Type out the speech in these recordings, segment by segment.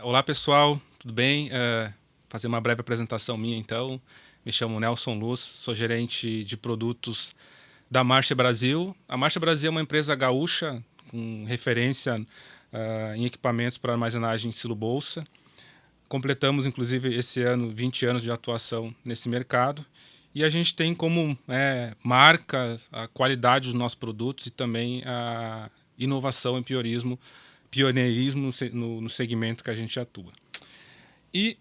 Olá pessoal, tudo bem? Fazer uma breve apresentação minha então. Me chamo Nelson Luz, sou gerente de produtos da Marcha Brasil. A Marcha Brasil é uma empresa gaúcha com referência em equipamentos para armazenagem em silo bolsa. Completamos inclusive esse ano 20 anos de atuação nesse mercado e a gente tem como marca a qualidade dos nossos produtos e também a inovação e pioneirismo no segmento que a gente atua. E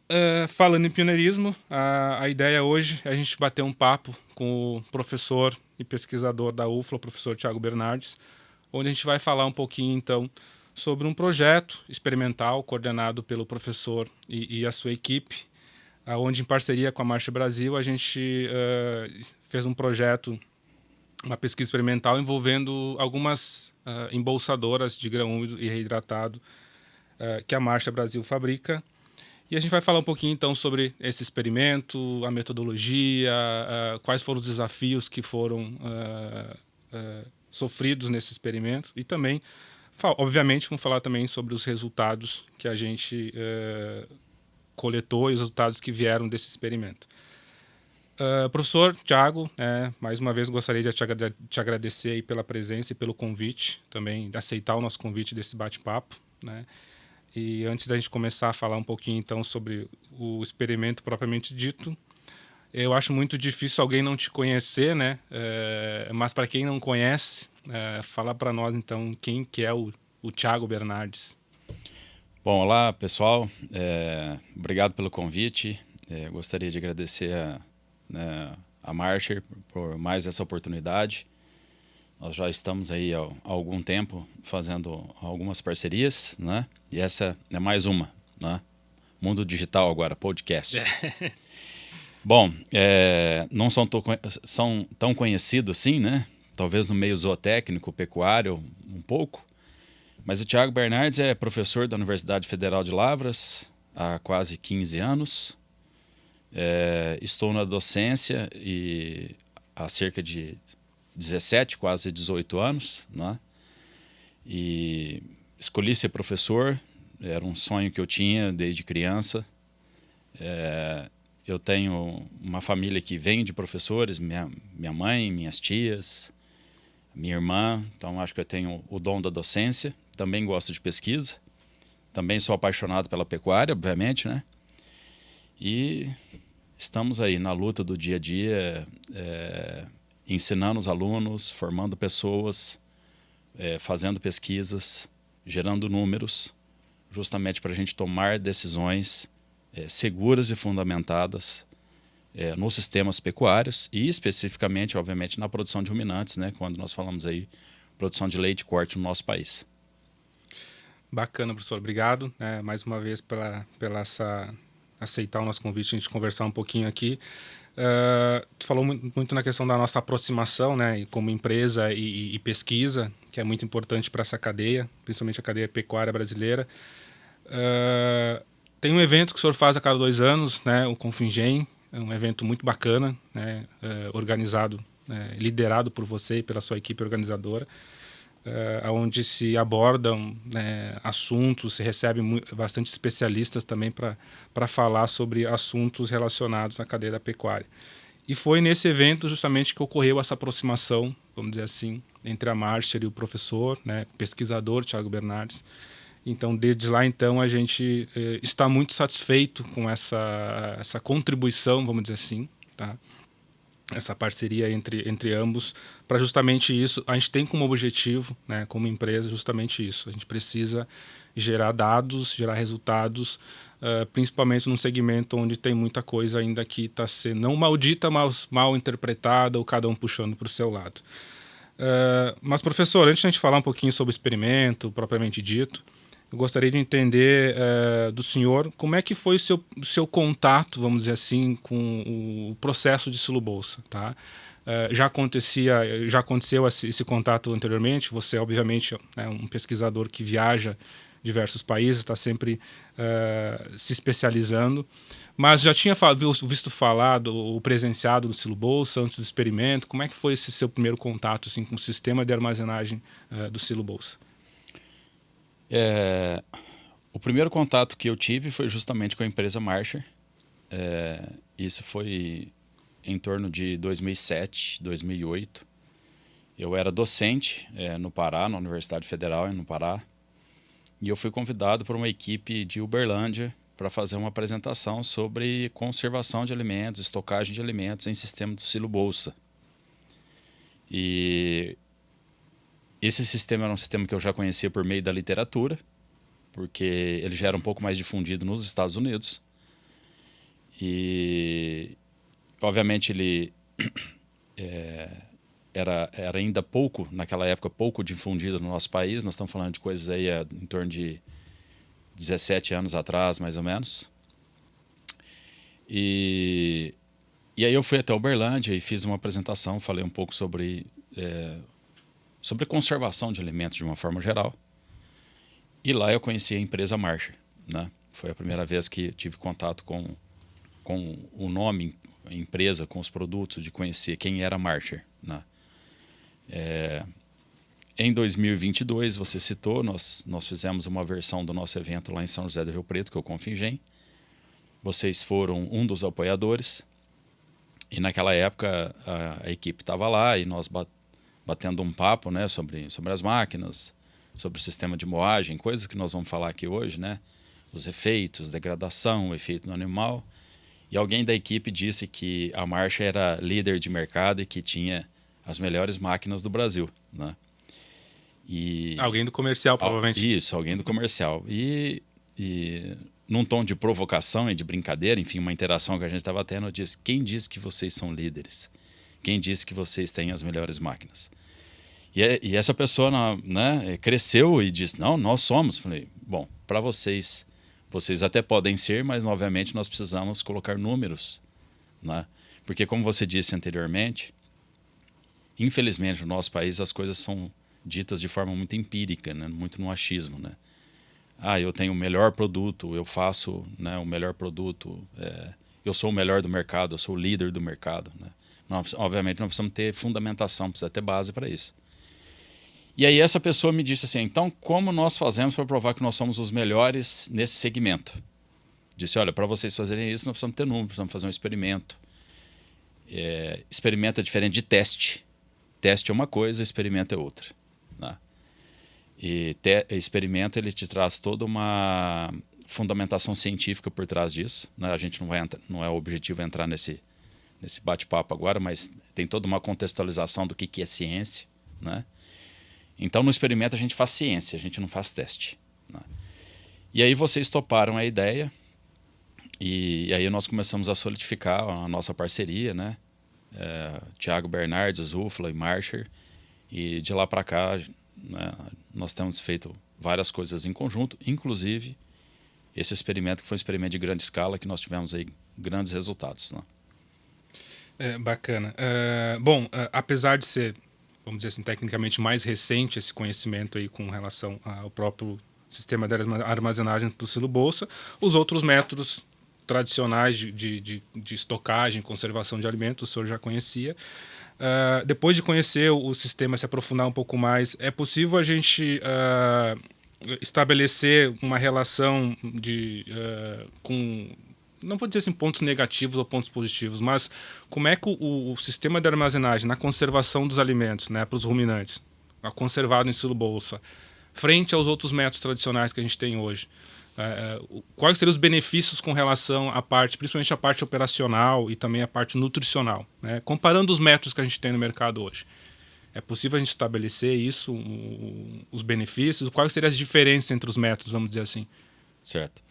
falando em pioneirismo, a ideia hoje é a gente bater um papo com o professor e pesquisador da UFLA, o professor Thiago Bernardes, onde a gente vai falar um pouquinho então sobre um projeto experimental coordenado pelo professor e a sua equipe, onde em parceria com a Marcha Brasil a gente fez um projeto, uma pesquisa experimental envolvendo algumas embolsadoras de grão úmido e reidratado que a Marcha Brasil fabrica. E a gente vai falar um pouquinho então sobre esse experimento, a metodologia, quais foram os desafios que foram sofridos nesse experimento e também, obviamente, vamos falar também sobre os resultados que a gente coletou e os resultados que vieram desse experimento. Professor Thiago, mais uma vez gostaria de te agradecer aí pela presença e pelo convite, também de aceitar o nosso convite desse bate-papo, né? E antes da gente começar a falar um pouquinho então sobre o experimento propriamente dito, eu acho muito difícil alguém não te conhecer, né? Mas para quem não conhece, fala para nós então quem que é o Thiago Bernardes. Bom, olá pessoal, obrigado pelo convite. Gostaria de agradecer a Marcher por mais essa oportunidade. Nós já estamos aí há algum tempo fazendo algumas parcerias, né? E essa é mais uma, né? Mundo Digital agora, podcast. Bom, não são tão conhecidos assim, né? Talvez no meio zootécnico, pecuário, um pouco. Mas o Thiago Bernardes é professor da Universidade Federal de Lavras há quase 15 anos. Estou na docência e há cerca de 17, quase 18 anos, né? E escolhi ser professor, era um sonho que eu tinha desde criança. Eu tenho uma família que vem de professores, minha mãe, minhas tias, minha irmã, então acho que eu tenho o dom da docência. Também gosto de pesquisa, também sou apaixonado pela pecuária, obviamente, né? E estamos aí na luta do dia a dia, ensinando os alunos, formando pessoas, fazendo pesquisas, gerando números, justamente para a gente tomar decisões seguras e fundamentadas nos sistemas pecuários e especificamente, obviamente, na produção de ruminantes, né? Quando nós falamos aí produção de leite e corte no nosso país. Bacana, professor. Obrigado mais uma vez pela aceitar o nosso convite, a gente conversar um pouquinho aqui. Tu falou muito na questão da nossa aproximação, né, como empresa e pesquisa, que é muito importante para essa cadeia, principalmente a cadeia pecuária brasileira. Tem um evento que o senhor faz a cada 2 anos, né, o Confingem, é um evento muito bacana, né, organizado, liderado por você e pela sua equipe organizadora, onde se abordam assuntos, se recebe bastante especialistas também para falar sobre assuntos relacionados à cadeia da pecuária. E foi nesse evento justamente que ocorreu essa aproximação, vamos dizer assim, entre a Marcher e o professor, né, pesquisador Thiago Bernardes. Então, desde lá, então, a gente está muito satisfeito com essa contribuição, vamos dizer assim, tá? Essa parceria entre ambos, para justamente isso, a gente tem como objetivo, né, como empresa, justamente isso. A gente precisa gerar dados, gerar resultados, principalmente num segmento onde tem muita coisa ainda que está sendo não maldita, mas mal interpretada, ou cada um puxando para o seu lado. Mas, professor, antes de a gente falar um pouquinho sobre o experimento, propriamente dito, eu gostaria de entender do senhor como é que foi o seu contato, vamos dizer assim, com o processo de silo bolsa, tá? Já aconteceu esse contato anteriormente? Você, obviamente, é um pesquisador que viaja diversos países, está sempre se especializando, mas já tinha visto falar ou presenciado do silo bolsa antes do experimento? Como é que foi esse seu primeiro contato assim, com o sistema de armazenagem do silo bolsa? O primeiro contato que eu tive foi justamente com a empresa Marcher. Isso foi em torno de 2007, 2008. Eu era docente no Pará, na Universidade Federal, no Pará. E eu fui convidado por uma equipe de Uberlândia para fazer uma apresentação sobre conservação de alimentos, estocagem de alimentos em sistema do silo bolsa. E esse sistema era um sistema que eu já conhecia por meio da literatura, porque ele já era um pouco mais difundido nos Estados Unidos. E, obviamente, ele era ainda pouco, naquela época, pouco difundido no nosso país. Nós estamos falando de coisas aí em torno de 17 anos atrás, mais ou menos. E aí eu fui até Uberlândia e fiz uma apresentação, falei um pouco sobre conservação de alimentos de uma forma geral. E lá eu conheci a empresa Marcher, né? Foi a primeira vez que tive contato com o nome, a empresa, com os produtos, de conhecer quem era a Marcher, né? Em 2022, você citou, nós fizemos uma versão do nosso evento lá em São José do Rio Preto, que é o Confingem. Vocês foram um dos apoiadores. E naquela época a equipe estava lá e nós batendo um papo, né, sobre as máquinas, sobre o sistema de moagem, coisas que nós vamos falar aqui hoje, né? Os efeitos, degradação, o efeito no animal. E alguém da equipe disse que a Marcher era líder de mercado e que tinha as melhores máquinas do Brasil, né? Alguém do comercial, provavelmente. Isso, alguém do comercial. E num tom de provocação e de brincadeira, enfim, uma interação que a gente estava tendo, eu disse: quem disse que vocês são líderes? Quem disse que vocês têm as melhores máquinas? E essa pessoa, né, cresceu e disse: não, nós somos. Falei: bom, para vocês até podem ser, mas obviamente nós precisamos colocar números, né? Porque, como você disse anteriormente, infelizmente no nosso país as coisas são ditas de forma muito empírica, né? Muito no achismo, né? Eu tenho o melhor produto, eu faço, né, o melhor produto, eu sou o melhor do mercado, eu sou o líder do mercado, né? Obviamente nós precisamos ter fundamentação, precisa ter base para isso. E aí essa pessoa me disse assim: então como nós fazemos para provar que nós somos os melhores nesse segmento? Disse: olha, para vocês fazerem isso nós precisamos ter número, precisamos fazer um experimento. Experimento é diferente de teste. Teste é uma coisa, experimento é outra, né? E experimento, ele te traz toda uma fundamentação científica por trás disso, né? A gente não é o objetivo entrar nesse bate-papo agora, mas tem toda uma contextualização do que é ciência, né? Então, no experimento, a gente faz ciência, a gente não faz teste, né? E aí vocês toparam a ideia e aí nós começamos a solidificar a nossa parceria, né? Thiago Bernardes, Zufla e Marcher. E de lá para cá, né, nós temos feito várias coisas em conjunto, inclusive esse experimento, que foi um experimento de grande escala, que nós tivemos aí grandes resultados, né? Bacana. Apesar de ser, vamos dizer assim, tecnicamente mais recente esse conhecimento aí com relação ao próprio sistema de armazenagem para o silo bolsa, os outros métodos tradicionais de estocagem, conservação de alimentos, o senhor já conhecia. Depois de conhecer o sistema, se aprofundar um pouco mais, é possível a gente estabelecer uma relação com, não vou dizer assim pontos negativos ou pontos positivos, mas como é que o sistema de armazenagem na conservação dos alimentos, né, para os ruminantes, conservado em silo bolsa, frente aos outros métodos tradicionais que a gente tem hoje, quais seriam os benefícios com relação à parte, principalmente a parte operacional e também a parte nutricional, né? Comparando os métodos que a gente tem no mercado hoje. É possível a gente estabelecer isso, os benefícios? Quais seriam as diferenças entre os métodos, vamos dizer assim? Certo.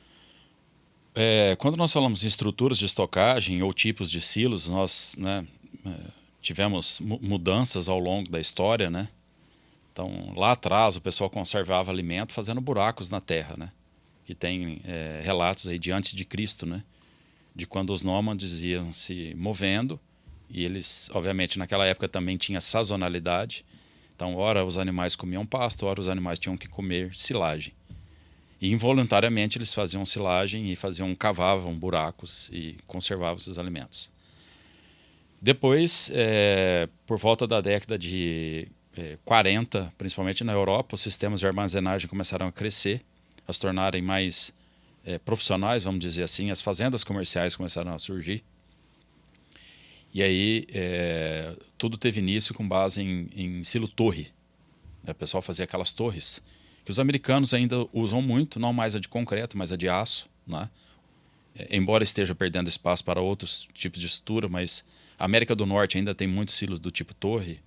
Quando nós falamos em estruturas de estocagem ou tipos de silos, nós, né, tivemos mudanças ao longo da história, né? Então, lá atrás, o pessoal conservava alimento fazendo buracos na terra, né? Que tem relatos aí de antes de Cristo, né? De quando os nômades iam se movendo e eles, obviamente, naquela época também tinha sazonalidade. Então, ora os animais comiam pasto, ora os animais tinham que comer silagem. E involuntariamente eles faziam silagem e cavavam buracos e conservavam esses alimentos. Depois, por volta da década de 40, principalmente na Europa, os sistemas de armazenagem começaram a crescer. a se tornarem mais profissionais, vamos dizer assim. As fazendas comerciais começaram a surgir. E aí tudo teve início com base em silo-torre. O pessoal fazia aquelas torres que os americanos ainda usam muito, não mais a de concreto, mas a de aço, né? Embora esteja perdendo espaço para outros tipos de estrutura, mas a América do Norte ainda tem muitos silos do tipo torre.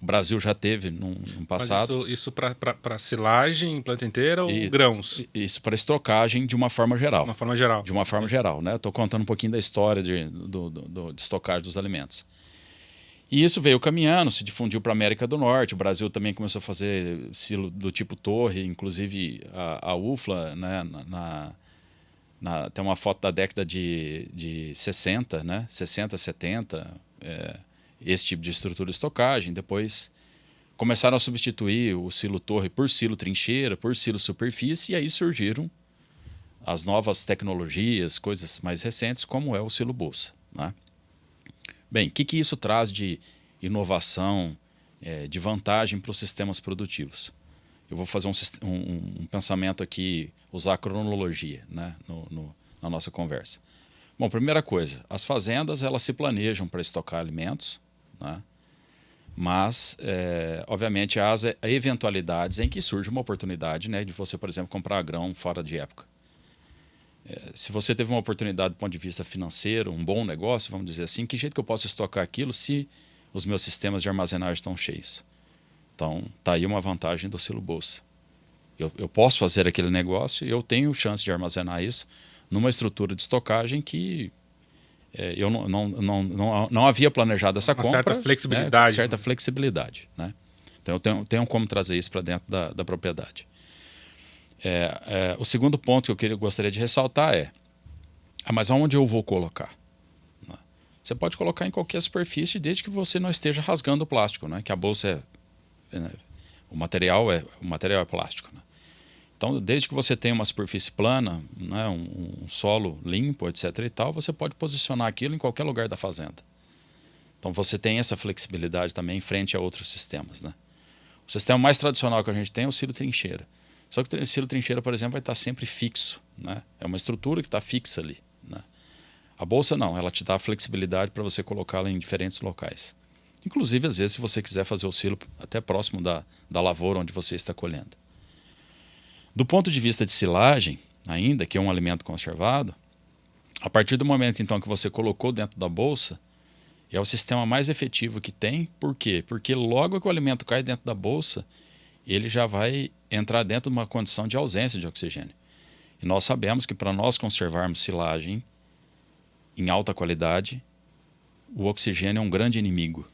O Brasil já teve no passado. Mas isso para silagem, planta inteira ou grãos? Isso para estocagem de uma forma geral. De uma forma geral. De uma forma geral, né? Estou contando um pouquinho da história de estocagem dos alimentos. E isso veio caminhando, se difundiu para a América do Norte. O Brasil também começou a fazer silo do tipo torre, inclusive a UFLA, né? Tem uma foto da década de 60, né? 60, 70, esse tipo de estrutura de estocagem. Depois começaram a substituir o silo torre por silo trincheira, por silo superfície, e aí surgiram as novas tecnologias, coisas mais recentes, como é o silo bolsa, né? Bem, o que isso traz de inovação, de vantagem para os sistemas produtivos? Eu vou fazer um pensamento aqui, usar a cronologia, né, na nossa conversa. Bom, primeira coisa, as fazendas elas se planejam para estocar alimentos, né, mas, obviamente, há eventualidades em que surge uma oportunidade, né, de você, por exemplo, comprar grão fora de época. Se você teve uma oportunidade do ponto de vista financeiro, um bom negócio, vamos dizer assim, que jeito que eu posso estocar aquilo se os meus sistemas de armazenagem estão cheios? Então, está aí uma vantagem do silo bolsa. Eu posso fazer aquele negócio e eu tenho chance de armazenar isso numa estrutura de estocagem que eu não havia planejado essa compra. Certa flexibilidade. Né? Certa flexibilidade. Né? Então, eu tenho como trazer isso para dentro da propriedade. O segundo ponto que eu gostaria de ressaltar mas aonde eu vou colocar? Né? Você pode colocar em qualquer superfície desde que você não esteja rasgando o plástico, né? Que a bolsa o material é plástico. Né? Então, desde que você tenha uma superfície plana, né? um solo limpo, etc. e tal, você pode posicionar aquilo em qualquer lugar da fazenda. Então, você tem essa flexibilidade também frente a outros sistemas. Né? O sistema mais tradicional que a gente tem é o silo trincheira. Só que o silo trincheira, por exemplo, vai estar sempre fixo. Né? É uma estrutura que está fixa ali. Né? A bolsa não, ela te dá a flexibilidade para você colocá-la em diferentes locais. Inclusive, às vezes, se você quiser fazer o silo até próximo da lavoura onde você está colhendo. Do ponto de vista de silagem, ainda, que é um alimento conservado, a partir do momento então que você colocou dentro da bolsa, é o sistema mais efetivo que tem. Por quê? Porque logo que o alimento cai dentro da bolsa, ele já vai entrar dentro de uma condição de ausência de oxigênio. E nós sabemos que para nós conservarmos silagem em alta qualidade, o oxigênio é um grande inimigo,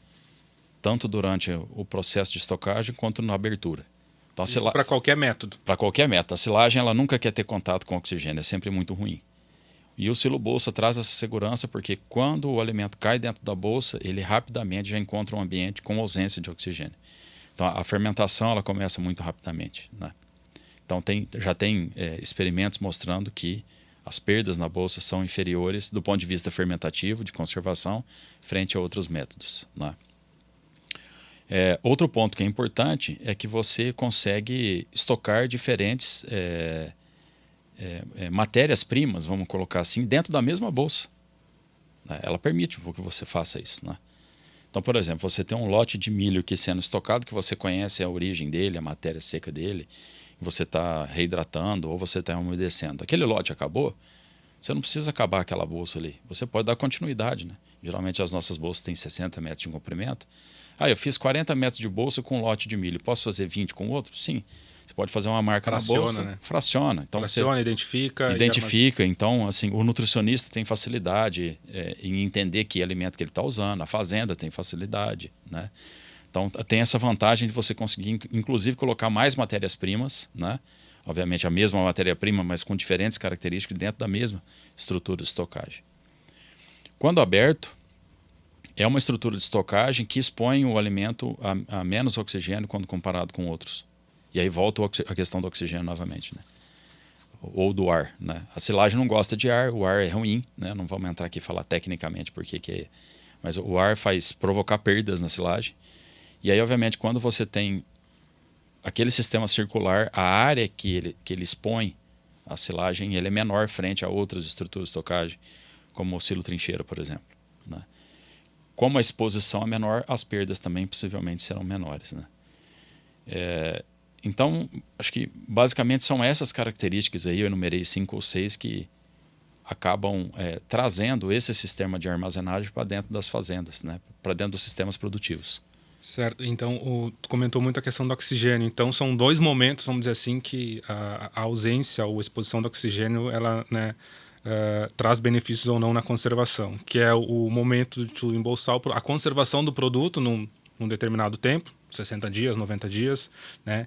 tanto durante o processo de estocagem quanto na abertura. Então, isso para qualquer método. Para qualquer método. A silagem ela nunca quer ter contato com oxigênio, é sempre muito ruim. E o silo bolsa traz essa segurança porque quando o alimento cai dentro da bolsa, ele rapidamente já encontra um ambiente com ausência de oxigênio. Então, a fermentação ela começa muito rapidamente. Né? Então, já tem experimentos mostrando que as perdas na bolsa são inferiores do ponto de vista fermentativo, de conservação, frente a outros métodos. Né? Outro ponto que é importante é que você consegue estocar diferentes matérias-primas, vamos colocar assim, dentro da mesma bolsa. Né? Ela permite que você faça isso. Né? Então, por exemplo, você tem um lote de milho aqui sendo estocado, que você conhece a origem dele, a matéria seca dele, você está reidratando ou você está umedecendo. Aquele lote acabou, você não precisa acabar aquela bolsa ali. Você pode dar continuidade. Né? Geralmente as nossas bolsas têm 60 metros de comprimento. Eu fiz 40 metros de bolsa com um lote de milho. Posso fazer 20 com outro? Sim. Você pode fazer uma marca na bolsa. Né? Fraciona. Então, fraciona, identifica. Identifica. Então, assim, o nutricionista tem facilidade em entender que alimento que ele está usando. A fazenda tem facilidade. Né? Então, tem essa vantagem de você conseguir, inclusive, colocar mais matérias-primas. Né? Obviamente, a mesma matéria-prima, mas com diferentes características dentro da mesma estrutura de estocagem. Quando aberto, é uma estrutura de estocagem que expõe o alimento a menos oxigênio quando comparado com outros. E aí volta a questão do oxigênio novamente, né? Ou do ar. Né? A silagem não gosta de ar, o ar é ruim. Né? Não vamos entrar aqui e falar tecnicamente porque que é. Mas o ar faz provocar perdas na silagem. E aí, obviamente, quando você tem aquele sistema circular, a área que ele expõe a silagem, ele é menor frente a outras estruturas de estocagem, como o silo trincheira, por exemplo, né? Como a exposição é menor, as perdas também possivelmente serão menores, né? Então, acho que basicamente são essas características aí, eu enumerei 5 ou 6 que acabam trazendo esse sistema de armazenagem para dentro das fazendas, né? Para dentro dos sistemas produtivos. Certo. Então, tu comentou muito a questão do oxigênio. Então, são dois momentos, vamos dizer assim, que a ausência ou exposição do oxigênio, ela, né, traz benefícios ou não na conservação, que é o momento de tu embolsar a conservação do produto num determinado tempo, 60 dias, 90 dias, né,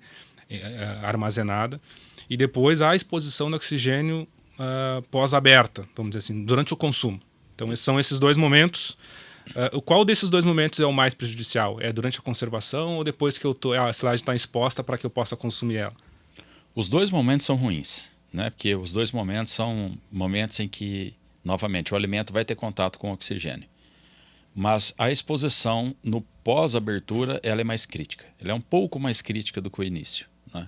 armazenada, e depois a exposição do oxigênio pós-aberta, vamos dizer assim, durante o consumo. Então, são esses dois momentos. Qual desses dois momentos é o mais prejudicial? É durante a conservação ou depois que a silagem está exposta para que eu possa consumir ela? Os dois momentos são ruins, né? Porque os dois momentos são momentos em que, novamente, o alimento vai ter contato com o oxigênio. Mas a exposição no pós-abertura ela é mais crítica. Ela é um pouco mais crítica do que o início, né?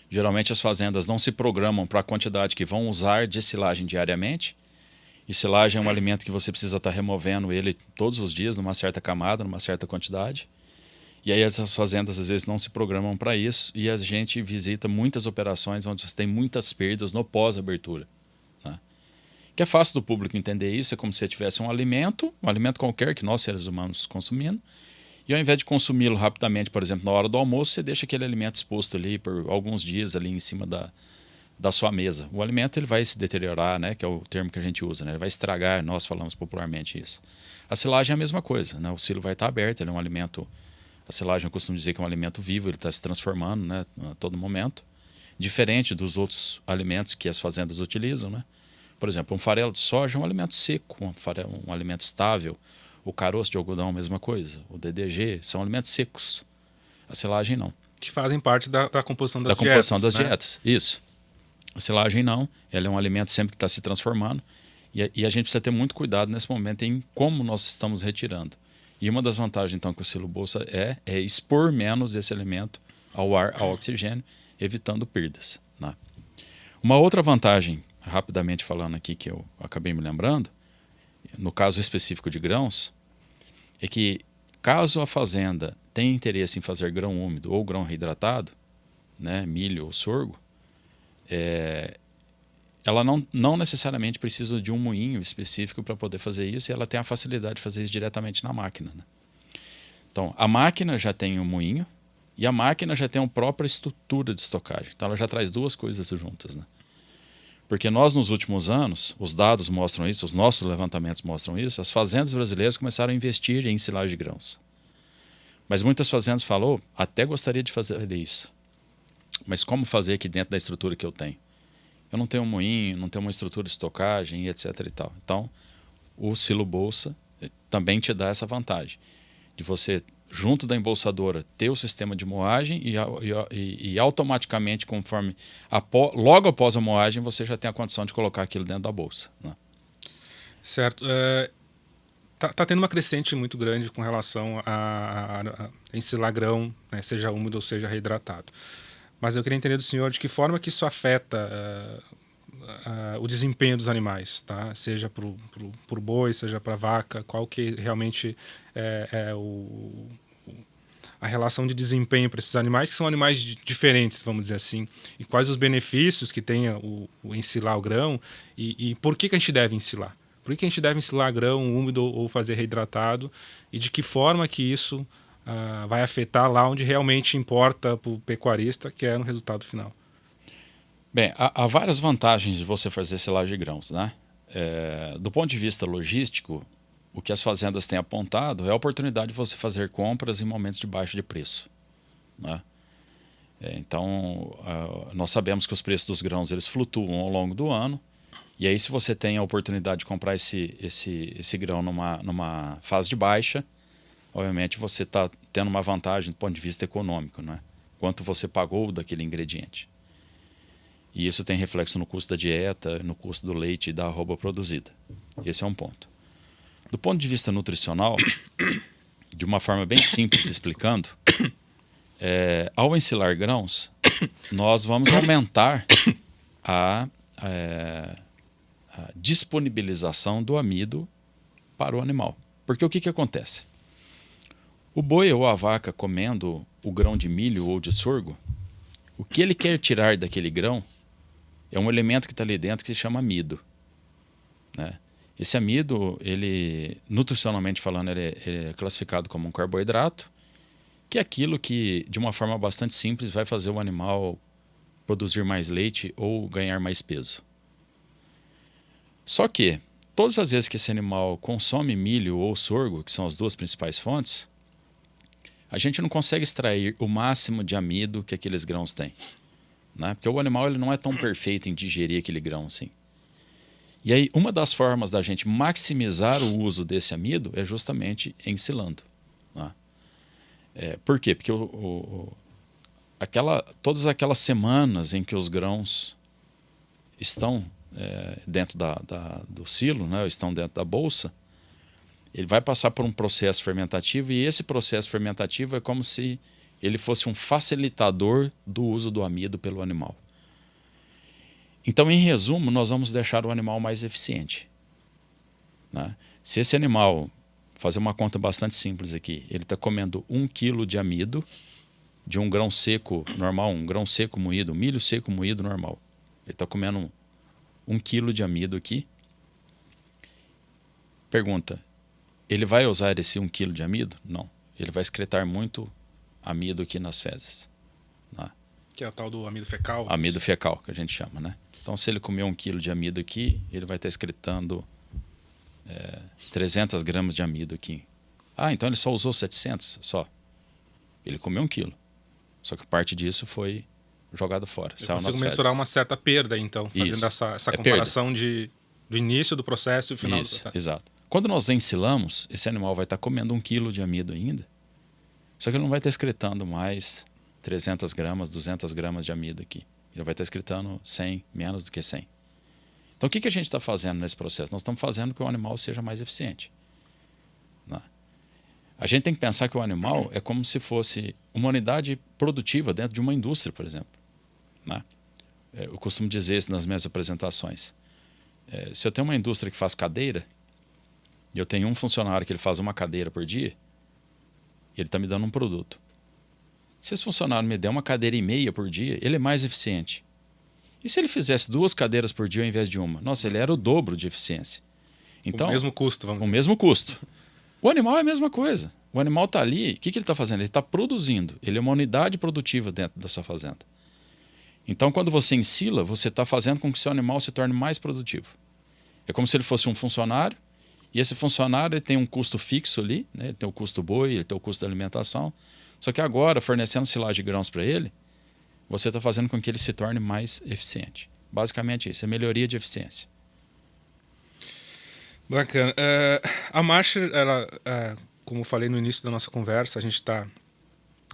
Geralmente as fazendas não se programam para a quantidade que vão usar de silagem diariamente. E silagem é um alimento que você precisa estar removendo ele todos os dias, numa certa camada, numa certa quantidade. E aí essas fazendas às vezes não se programam para isso e a gente visita muitas operações onde você tem muitas perdas no pós-abertura, né? Que é fácil do público entender isso, é como se você tivesse um alimento qualquer que nós seres humanos consumindo, e ao invés de consumi-lo rapidamente, por exemplo, na hora do almoço, você deixa aquele alimento exposto ali por alguns dias ali em cima da sua mesa. O alimento ele vai se deteriorar, né, que é o termo que a gente usa, né? Ele vai estragar, nós falamos popularmente isso. A silagem é a mesma coisa, né? O silo vai estar aberto, ele é um alimento, a silagem eu costumo dizer que é um alimento vivo, ele está se transformando, né, a todo momento, diferente dos outros alimentos que as fazendas utilizam, né? Por exemplo, um farelo de soja é um alimento seco, um alimento estável. O caroço de algodão, a mesma coisa. O DDG são alimentos secos. A silagem não. Que fazem parte da composição das dietas. Da composição das né? dietas, isso. A silagem não, ela é um alimento sempre que está se transformando e a gente precisa ter muito cuidado nesse momento em como nós estamos retirando. E uma das vantagens então que o silo bolsa é expor menos esse alimento ao ar, ao oxigênio, evitando perdas, né? Uma outra vantagem, rapidamente falando aqui, que eu acabei me lembrando, no caso específico de grãos, é que caso a fazenda tenha interesse em fazer grão úmido ou grão reidratado, né, milho ou sorgo, ela não necessariamente precisa de um moinho específico para poder fazer isso, e ela tem a facilidade de fazer isso diretamente na máquina, né? Então, a máquina já tem um moinho e a máquina já tem uma própria estrutura de estocagem. Então, ela já traz duas coisas juntas, né? Porque nós, nos últimos anos, os dados mostram isso, os nossos levantamentos mostram isso, as fazendas brasileiras começaram a investir em silagem de grãos. Mas muitas fazendas falam, até gostaria de fazer isso, mas como fazer aqui dentro da estrutura que eu tenho? Eu não tenho um moinho, não tenho uma estrutura de estocagem, etc. e tal. Então, o silo bolsa também te dá essa vantagem de você, junto da embolsadora, ter o sistema de moagem e automaticamente, conforme logo após a moagem, você já tem a condição de colocar aquilo dentro da bolsa, né? Certo. Tá tendo uma crescente muito grande com relação a ensilar grão, né, seja úmido ou seja reidratado. Mas eu queria entender do senhor de que forma que isso afeta o desempenho dos animais, tá? Seja para o boi, seja para a vaca, qual que realmente a relação de desempenho para esses animais, que são animais diferentes, vamos dizer assim, e quais os benefícios que tem o ensilar o grão e por que a gente deve ensilar? Por que a gente deve ensilar grão úmido ou fazer reidratado e de que forma que isso vai afetar lá onde realmente importa para o pecuarista, que é no resultado final? Bem, há várias vantagens de você fazer silagem de grãos, né? Do ponto de vista logístico, o que as fazendas têm apontado é a oportunidade de você fazer compras em momentos de baixa de preço, né? Então, nós sabemos que os preços dos grãos eles flutuam ao longo do ano, e aí se você tem a oportunidade de comprar esse grão numa fase de baixa, obviamente você está tendo uma vantagem do ponto de vista econômico, né? Quanto você pagou daquele ingrediente. E isso tem reflexo no custo da dieta, no custo do leite e da arroba produzida. Esse é um ponto. Do ponto de vista nutricional, de uma forma bem simples explicando, Ao ensilar grãos, nós vamos aumentar a disponibilização do amido para o animal. Porque o que acontece? O boi ou a vaca comendo o grão de milho ou de sorgo, o que ele quer tirar daquele grão é um elemento que está ali dentro que se chama amido, né? Esse amido, ele, nutricionalmente falando, ele é classificado como um carboidrato, que é aquilo que, de uma forma bastante simples, vai fazer o animal produzir mais leite ou ganhar mais peso. Só que, todas as vezes que esse animal consome milho ou sorgo, que são as duas principais fontes, a gente não consegue extrair o máximo de amido que aqueles grãos têm, né? Porque o animal ele não é tão perfeito em digerir aquele grão assim. E aí, uma das formas da gente maximizar o uso desse amido é justamente ensilando, né? Por quê? Porque todas aquelas semanas em que os grãos estão dentro do silo, né, estão dentro da bolsa, ele vai passar por um processo fermentativo, e esse processo fermentativo é como se ele fosse um facilitador do uso do amido pelo animal. Então, em resumo, nós vamos deixar o animal mais eficiente, né? Se esse animal, fazer uma conta bastante simples aqui, ele está comendo 1 kg de amido de um grão seco normal, um grão seco moído, milho seco moído normal. Ele está comendo 1 kg de amido aqui. Pergunta, ele vai usar esse 1 kg de amido? Não. Ele vai excretar muito amido aqui nas fezes, né? Que é o tal do amido fecal. Amido fecal, que a gente chama, né? Então, se ele comer 1 kg de amido aqui, ele vai estar excretando 300 gramas de amido aqui. Ah, então ele só usou 700? Só. Ele comeu 1 kg. Só que parte disso foi jogado fora. Eu consigo mensurar uma certa perda, então, fazendo essa comparação do início do processo e o final do processo. Exato. Quando nós ensilamos, esse animal vai estar comendo 1 kg de amido ainda, só que ele não vai estar excretando mais 300 gramas, 200 gramas de amido aqui. Ele vai estar excretando 100, menos do que 100. Então, o que a gente está fazendo nesse processo? Nós estamos fazendo que o animal seja mais eficiente, né? A gente tem que pensar que o animal é como se fosse uma unidade produtiva dentro de uma indústria, por exemplo, né? Eu costumo dizer isso nas minhas apresentações. Se eu tenho uma indústria que faz cadeira, e eu tenho um funcionário que ele faz uma cadeira por dia, ele está me dando um produto. Se esse funcionário me der uma cadeira e meia por dia, ele é mais eficiente. E se ele fizesse 2 cadeiras por dia ao invés de uma? Nossa, ele era o dobro de eficiência. Então, o mesmo custo, vamos dizer. O mesmo custo. O animal é a mesma coisa. O animal está ali, o que ele está fazendo? Ele está produzindo. Ele é uma unidade produtiva dentro da sua fazenda. Então, quando você ensila, você está fazendo com que o seu animal se torne mais produtivo. É como se ele fosse um funcionário, e esse funcionário ele tem um custo fixo ali, né? Ele tem o custo boi, ele tem o custo da alimentação. Só que agora, fornecendo silagem de grãos para ele, você está fazendo com que ele se torne mais eficiente. Basicamente isso, é melhoria de eficiência. Bacana. A Marsher, ela, como eu falei no início da nossa conversa, a gente está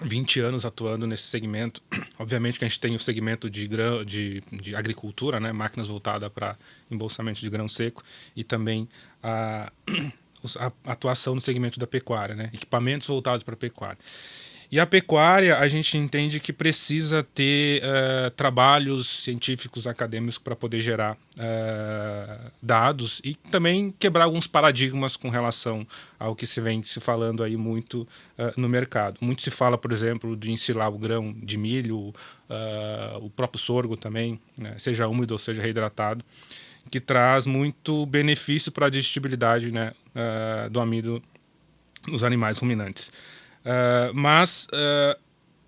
20 anos atuando nesse segmento. Obviamente que a gente tem o segmento de agricultura, né? Máquinas voltadas para embolsamento de grão seco, e também a atuação no segmento da pecuária, né? Equipamentos voltados para a pecuária. E a pecuária, a gente entende que precisa ter trabalhos científicos, acadêmicos, para poder gerar dados e também quebrar alguns paradigmas com relação ao que se vem se falando aí muito no mercado. Muito se fala, por exemplo, de ensilar o grão de milho, o próprio sorgo também, né, seja úmido ou seja reidratado, que traz muito benefício para a digestibilidade, né, do amido nos animais ruminantes. Mas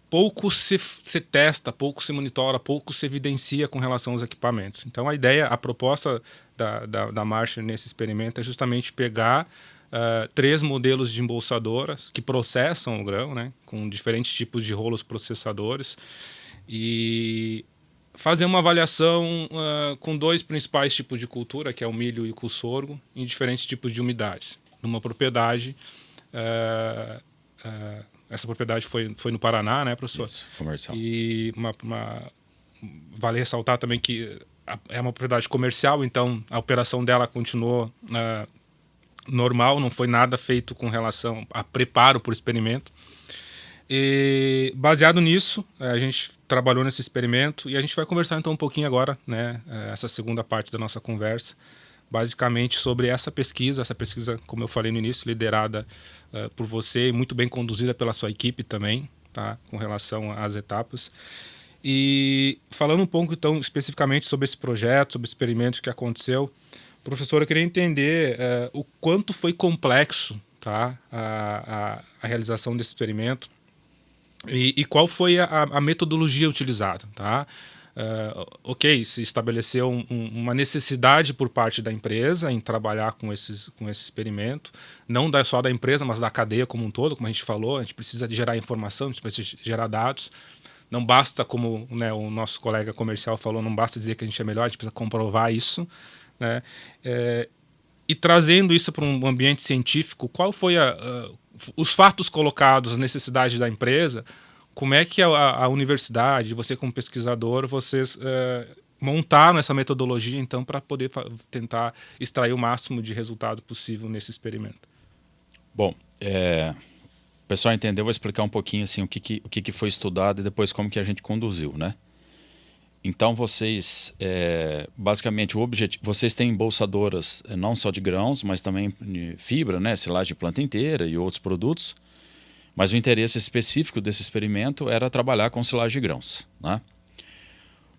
pouco se testa, pouco se monitora, pouco se evidencia com relação aos equipamentos. Então a proposta da Marsher nesse experimento é justamente pegar 3 modelos de embolsadoras que processam o grão, né, com diferentes tipos de rolos processadores, e fazer uma avaliação com 2 principais tipos de cultura, que é o milho e o sorgo, em diferentes tipos de umidades. Numa propriedade... essa propriedade foi no Paraná, né, professor? Isso, comercial. E vale ressaltar também que é uma propriedade comercial, então a operação dela continuou normal, não foi nada feito com relação a preparo para o experimento. E baseado nisso, a gente trabalhou nesse experimento e a gente vai conversar então um pouquinho agora, né, essa segunda parte da nossa conversa, basicamente sobre essa pesquisa, como eu falei no início, liderada por você e muito bem conduzida pela sua equipe também, tá, com relação às etapas. E falando um pouco então especificamente sobre esse projeto, sobre o experimento que aconteceu, professor, eu queria entender o quanto foi complexo, tá, a realização desse experimento. E qual foi a metodologia utilizada, tá? Ok, se estabeleceu uma necessidade por parte da empresa em trabalhar com esse experimento, não só da empresa, mas da cadeia como um todo, como a gente falou, a gente precisa de gerar informação, a gente precisa gerar dados, não basta, como, né, o nosso colega comercial falou, não basta dizer que a gente é melhor, a gente precisa comprovar isso, né? E trazendo isso para um ambiente científico, qual foi os fatos colocados, as necessidades da empresa, como é que a universidade, você como pesquisador, vocês montaram essa metodologia, então, para poder tentar extrair o máximo de resultado possível nesse experimento? Bom, o pessoal entendeu, vou explicar um pouquinho assim, o que foi estudado e depois como que a gente conduziu, né? Então vocês, basicamente o objetivo, vocês têm embolsadoras não só de grãos, mas também de fibra, né, silagem de planta inteira e outros produtos. Mas o interesse específico desse experimento era trabalhar com silagem de grãos, né?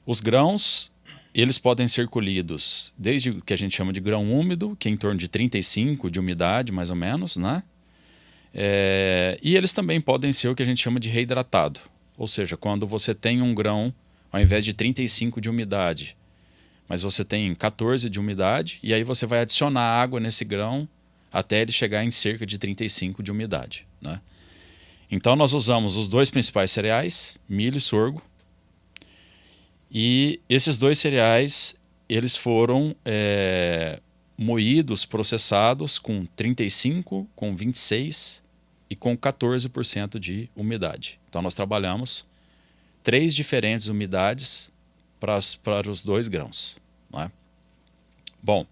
Os grãos, eles podem ser colhidos desde o que a gente chama de grão úmido, que é em torno de 35 de umidade, mais ou menos, né? E eles também podem ser o que a gente chama de reidratado, ou seja, quando você tem um grão ao invés de 35 de umidade, mas você tem 14 de umidade, e aí você vai adicionar água nesse grão até ele chegar em cerca de 35 de umidade, né? Então nós usamos os dois principais cereais, milho e sorgo, e esses dois cereais eles foram moídos, processados com 35, com 26 e com 14% de umidade. Então nós trabalhamos 3 diferentes umidades para os dois grãos, né? Bom,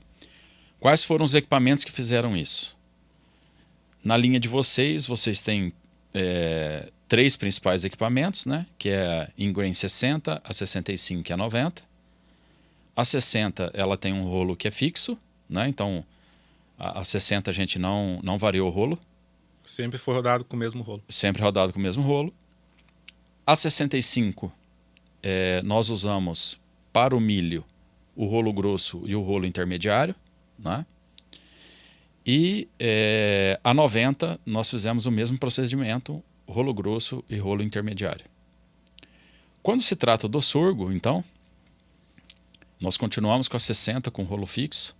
quais foram os equipamentos que fizeram isso? Na linha de vocês têm 3 principais equipamentos, né? Que é a Ingrain 60, a 65 e a 90. A 60 ela tem um rolo que é fixo, né? Então a 60 a gente não variou o rolo. Sempre foi rodado com o mesmo rolo. Sempre rodado com o mesmo rolo. A 65 nós usamos para o milho o rolo grosso e o rolo intermediário, né? E a 90 nós fizemos o mesmo procedimento, rolo grosso e rolo intermediário. Quando se trata do sorgo, então, nós continuamos com a 60 com rolo fixo.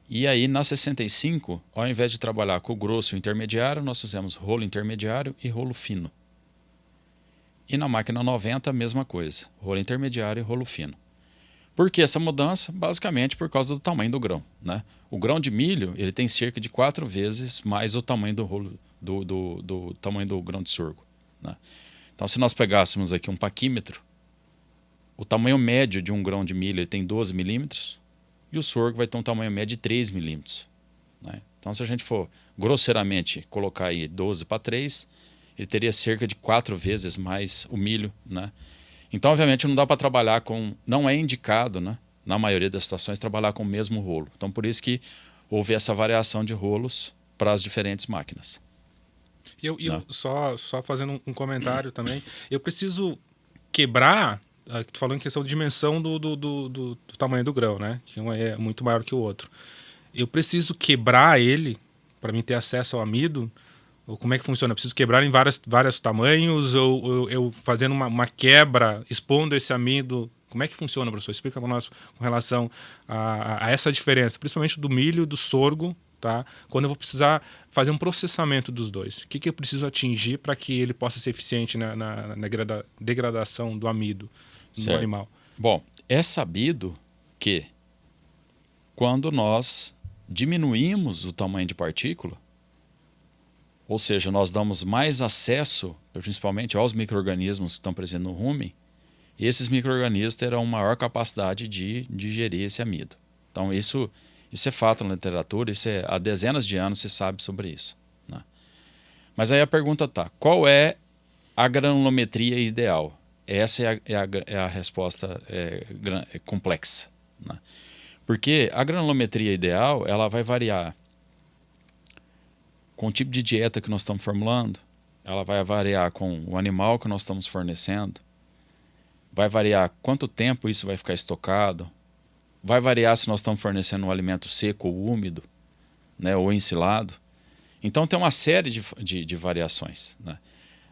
E aí na 65, ao invés de trabalhar com o grosso e o intermediário, nós fizemos rolo intermediário e rolo fino. E na máquina 90 a mesma coisa, rolo intermediário e rolo fino. Por que essa mudança? Basicamente por causa do tamanho do grão, né? O grão de milho ele tem cerca de 4 vezes mais o tamanho do rolo do tamanho do grão de sorgo, né? Então se nós pegássemos aqui um paquímetro, o tamanho médio de um grão de milho ele tem 12 milímetros e o sorgo vai ter um tamanho médio de 3 milímetros, né? Então se a gente for grosseiramente colocar aí 12 para 3, ele teria cerca de 4 vezes mais o milho, né? Então, obviamente, não dá para trabalhar com... Não é indicado, né, na maioria das situações, trabalhar com o mesmo rolo. Então, por isso que houve essa variação de rolos para as diferentes máquinas. E eu só fazendo um comentário também, eu preciso quebrar... Tu falou em questão de dimensão do tamanho do grão, né? Que um é muito maior que o outro. Eu preciso quebrar ele para mim ter acesso ao amido? Ou como é que funciona? Eu preciso quebrar em vários tamanhos? Ou eu fazendo uma quebra, expondo esse amido? Como é que funciona, professor? Explica para nós com relação a essa diferença, principalmente do milho e do sorgo, tá? Quando eu vou precisar fazer um processamento dos dois. O que eu preciso atingir para que ele possa ser eficiente na degradação do amido no animal? Bom, é sabido que quando nós diminuímos o tamanho de partícula, ou seja, nós damos mais acesso, principalmente aos micro-organismos que estão presentes no rumen, e esses micro-organismos terão maior capacidade de digerir esse amido. Então isso é fato na literatura, há dezenas de anos se sabe sobre isso, né? Mas aí a pergunta está, qual é a granulometria ideal. Essa é a resposta complexa, né? Porque a granulometria ideal ela vai variar com o tipo de dieta que nós estamos formulando, ela vai variar com o animal que nós estamos fornecendo, vai variar quanto tempo isso vai ficar estocado, vai variar se nós estamos fornecendo um alimento seco ou úmido, né, ou ensilado. Então tem uma série de variações, né?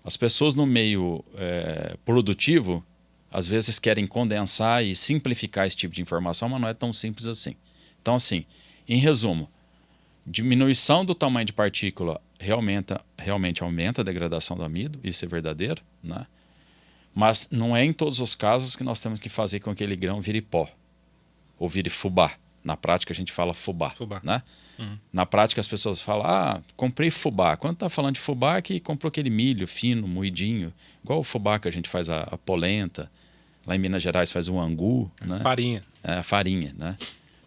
As pessoas no meio produtivo às vezes querem condensar e simplificar esse tipo de informação, mas não é tão simples assim. Então, assim, em resumo, diminuição do tamanho de partícula realmente aumenta a degradação do amido, isso é verdadeiro, né? Mas não é em todos os casos que nós temos que fazer com que aquele grão vire pó ou vire fubá. Na prática a gente fala fubá. Né? Uhum. Na prática as pessoas falam, comprei fubá. Quando está falando de fubá é que comprou aquele milho fino, moidinho, igual o fubá que a gente faz a polenta, lá em Minas Gerais faz o angu. Né? Farinha. Farinha, né?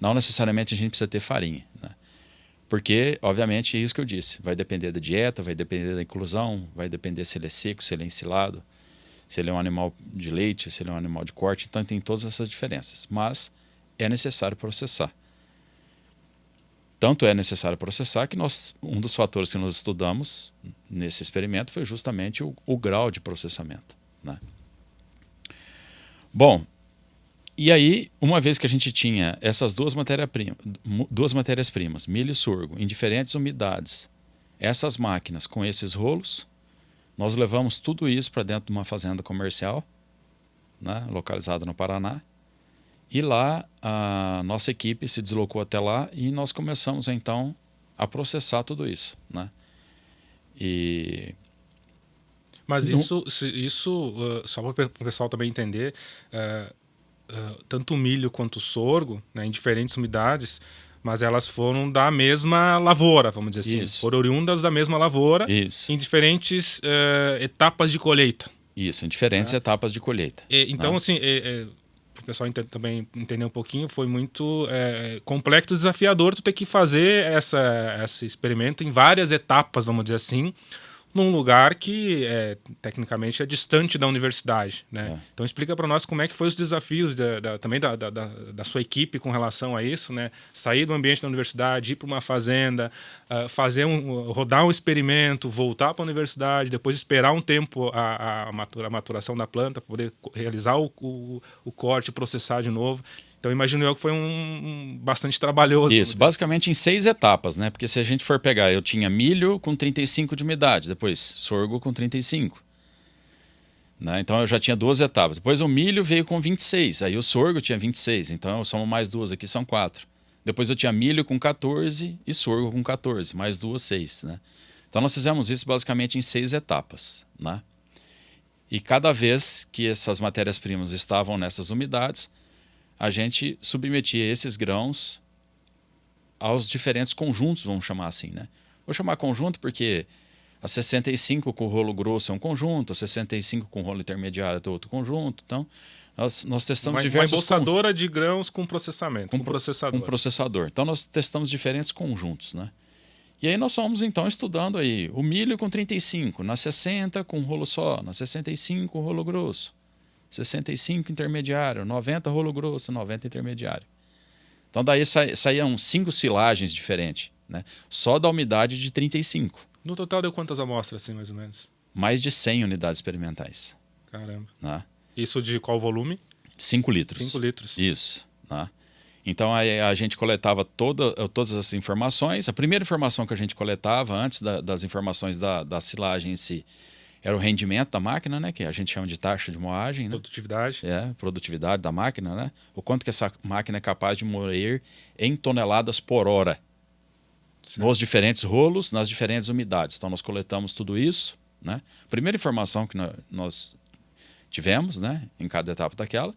Não necessariamente a gente precisa ter farinha, né? Porque, obviamente, é isso que eu disse. Vai depender da dieta, vai depender da inclusão, vai depender se ele é seco, se ele é ensilado, se ele é um animal de leite, se ele é um animal de corte. Então tem todas essas diferenças. Mas é necessário processar. Tanto é necessário processar que um dos fatores que nós estudamos nesse experimento foi justamente o grau de processamento, né? Bom, e aí, uma vez que a gente tinha essas duas matérias-primas, milho e sorgo, em diferentes umidades, essas máquinas com esses rolos, nós levamos tudo isso para dentro de uma fazenda comercial, né, localizada no Paraná, e lá a nossa equipe se deslocou até lá e nós começamos então a processar tudo isso, né? Mas isso só para o pessoal também entender, tanto o milho quanto o sorgo, né, em diferentes umidades, mas elas foram da mesma lavoura, vamos dizer assim. Isso. Foram oriundas da mesma lavoura. Isso. Em diferentes etapas de colheita. Isso, em diferentes etapas de colheita. Então, assim, para o pessoal também entender um pouquinho, foi muito complexo e desafiador tu ter que fazer esse experimento em várias etapas, vamos dizer assim, num lugar que tecnicamente é distante da universidade, né? Então explica para nós como é que foi os desafios também da sua equipe com relação a isso, né? Sair do ambiente da universidade, ir para uma fazenda, rodar um experimento, voltar para a universidade, depois esperar um tempo a maturação da planta para poder realizar o corte e processar de novo. Então, imagino eu que foi bastante trabalhoso. Isso, basicamente em 6 etapas, né? Porque se a gente for pegar, eu tinha milho com 35 de umidade, depois sorgo com 35. Né? Então, eu já tinha 2 etapas. Depois o milho veio com 26, aí o sorgo tinha 26. Então, eu somo mais 2 aqui, são 4. Depois eu tinha milho com 14 e sorgo com 14, mais 2, 6. Né? Então, nós fizemos isso basicamente em 6 etapas. Né? E cada vez que essas matérias-primas estavam nessas umidades, a gente submetia esses grãos aos diferentes conjuntos, vamos chamar assim, né? Vou chamar conjunto porque a 65 com rolo grosso é um conjunto, a 65 com rolo intermediário é outro conjunto. Então, nós testamos diversos... Uma embolsadora de grãos com processamento, com processador. Com processador. Então, nós testamos diferentes conjuntos, né? E aí nós fomos, então, estudando aí o milho com 35, na 60 com rolo só, na 65 com rolo grosso. 65 intermediário, 90 rolo grosso, 90 intermediário. Então daí saíam 5 silagens diferentes, né? Só da umidade de 35. No total deu quantas amostras, assim, mais ou menos? Mais de 100 unidades experimentais. Caramba. Né? Isso de qual volume? 5 litros. 5 litros. Isso. Né? Então a gente coletava todas as informações. A primeira informação que a gente coletava, antes das informações da silagem em si, era o rendimento da máquina, né? Que a gente chama de taxa de moagem. Né? Produtividade. Produtividade da máquina, né? O quanto que essa máquina é capaz de moer em toneladas por hora. Certo. Nos diferentes rolos, nas diferentes umidades. Então, nós coletamos tudo isso, né? Primeira informação que nós tivemos, né? Em cada etapa daquela.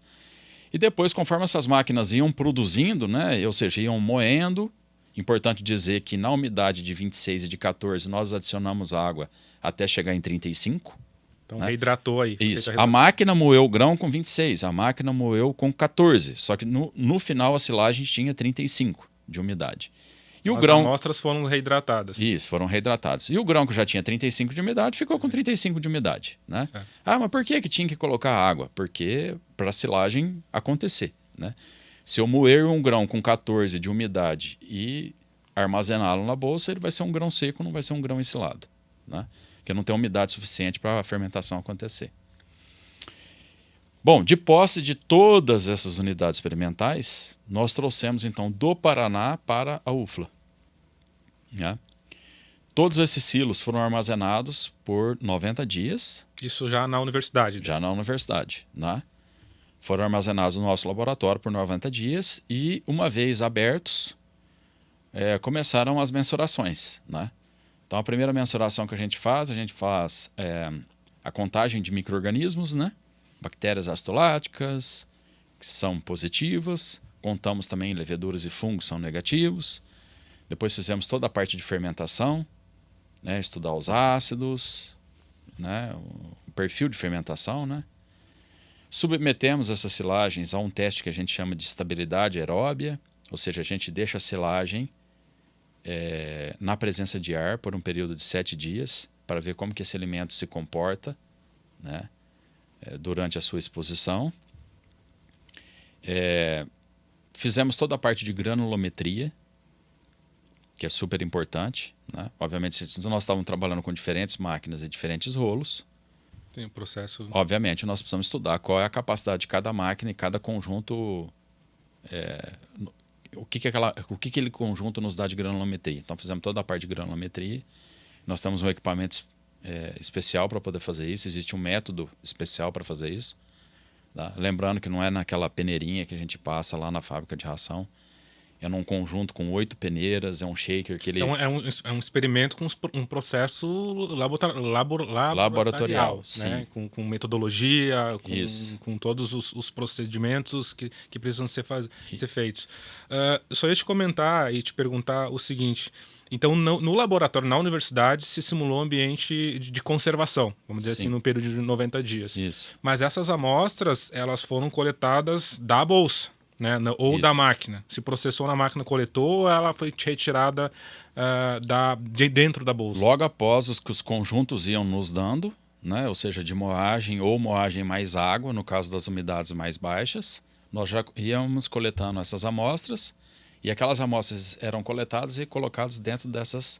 E depois, conforme essas máquinas iam produzindo, né? Ou seja, iam moendo. Importante dizer que na umidade de 26 e de 14, nós adicionamos água até chegar em 35. Então, né? Reidratou aí. Isso. A máquina moeu o grão com 26, a máquina moeu com 14. Só que no final a silagem tinha 35 de umidade. E o As grão... amostras foram reidratadas. Isso, foram reidratados. E o grão que já tinha 35 de umidade ficou com 35 de umidade, né? Certo. Ah, mas por que tinha que colocar água? Porque para a silagem acontecer, né? Se eu moer um grão com 14 de umidade e armazená-lo na bolsa, ele vai ser um grão seco, não vai ser um grão ensilado, né? Porque não tem umidade suficiente para a fermentação acontecer. Bom, de posse de todas essas unidades experimentais, nós trouxemos então do Paraná para a UFLA, né? Todos esses silos foram armazenados por 90 dias. Isso já na universidade? Já na universidade, né? Foram armazenados no nosso laboratório por 90 dias e, uma vez abertos, começaram as mensurações, né? Então, a primeira mensuração que a gente faz a contagem de micro-organismos, né? Bactérias acidoláticas, que são positivas. Contamos também leveduras e fungos, são negativos. Depois fizemos toda a parte de fermentação, né? Estudar os ácidos, né? O perfil de fermentação, né? Submetemos essas silagens a um teste que a gente chama de estabilidade aeróbia, ou seja, a gente deixa a silagem na presença de ar por um período de 7 dias para ver como que esse alimento se comporta, né? Durante a sua exposição. Fizemos toda a parte de granulometria, que é super importante, né? Obviamente, nós estávamos trabalhando com diferentes máquinas e diferentes rolos. Tem um processo... Obviamente, nós precisamos estudar qual é a capacidade de cada máquina e cada conjunto, o que aquele conjunto nos dá de granulometria. Então, fizemos toda a parte de granulometria. Nós temos um equipamento especial para poder fazer isso. Existe um método especial para fazer isso, tá? Lembrando que não é naquela peneirinha que a gente passa lá na fábrica de ração. É num conjunto com 8 peneiras, é um shaker que ele... Então, é um experimento com um processo laboratorial, né? Com metodologia, com todos os procedimentos que precisam ser feitos. Só ia te comentar e te perguntar o seguinte: então, no laboratório, na universidade, se simulou um ambiente de conservação, vamos dizer assim, no período de 90 dias. Isso. Mas essas amostras, elas foram coletadas da bolsa, né? Ou da máquina. Se processou na máquina, coletou, ou ela foi retirada de dentro da bolsa? Logo após que os conjuntos iam nos dando, né? Ou seja, de moagem ou moagem mais água, no caso das umidades mais baixas, nós já íamos coletando essas amostras, e aquelas amostras eram coletadas e colocadas dentro dessas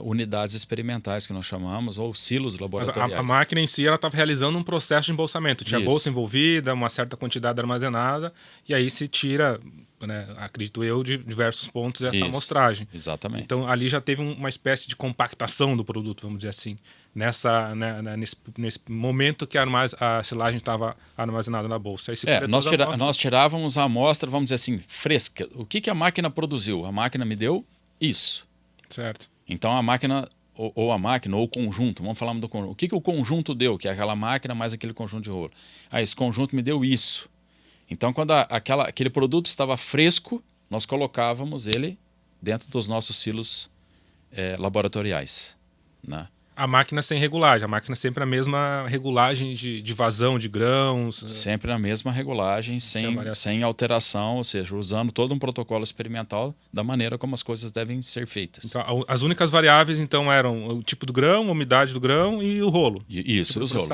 unidades experimentais que nós chamamos, ou silos laboratoriais. Mas a máquina em si estava realizando um processo de embolsamento. Tinha bolsa envolvida, uma certa quantidade armazenada, e aí se tira, né, acredito eu, de diversos pontos essa amostragem. Exatamente. Então ali já teve uma espécie de compactação do produto, vamos dizer assim, nesse momento que a silagem estava armazenada na bolsa. Aí nós tirávamos a amostra, vamos dizer assim, fresca. O que a máquina produziu? A máquina me deu isso. Certo. Então a máquina, ou o conjunto, vamos falar do conjunto. O que o conjunto deu? Que é aquela máquina mais aquele conjunto de rolo. Esse conjunto me deu isso. Então quando aquele produto estava fresco, nós colocávamos ele dentro dos nossos silos laboratoriais, né? A máquina sem regulagem, a máquina sempre a mesma regulagem de vazão de grãos. Sempre a mesma regulagem, sem alteração, ou seja, usando todo um protocolo experimental da maneira como as coisas devem ser feitas. Então, as únicas variáveis, então, eram o tipo do grão, a umidade do grão e o rolo. Isso, os rolos.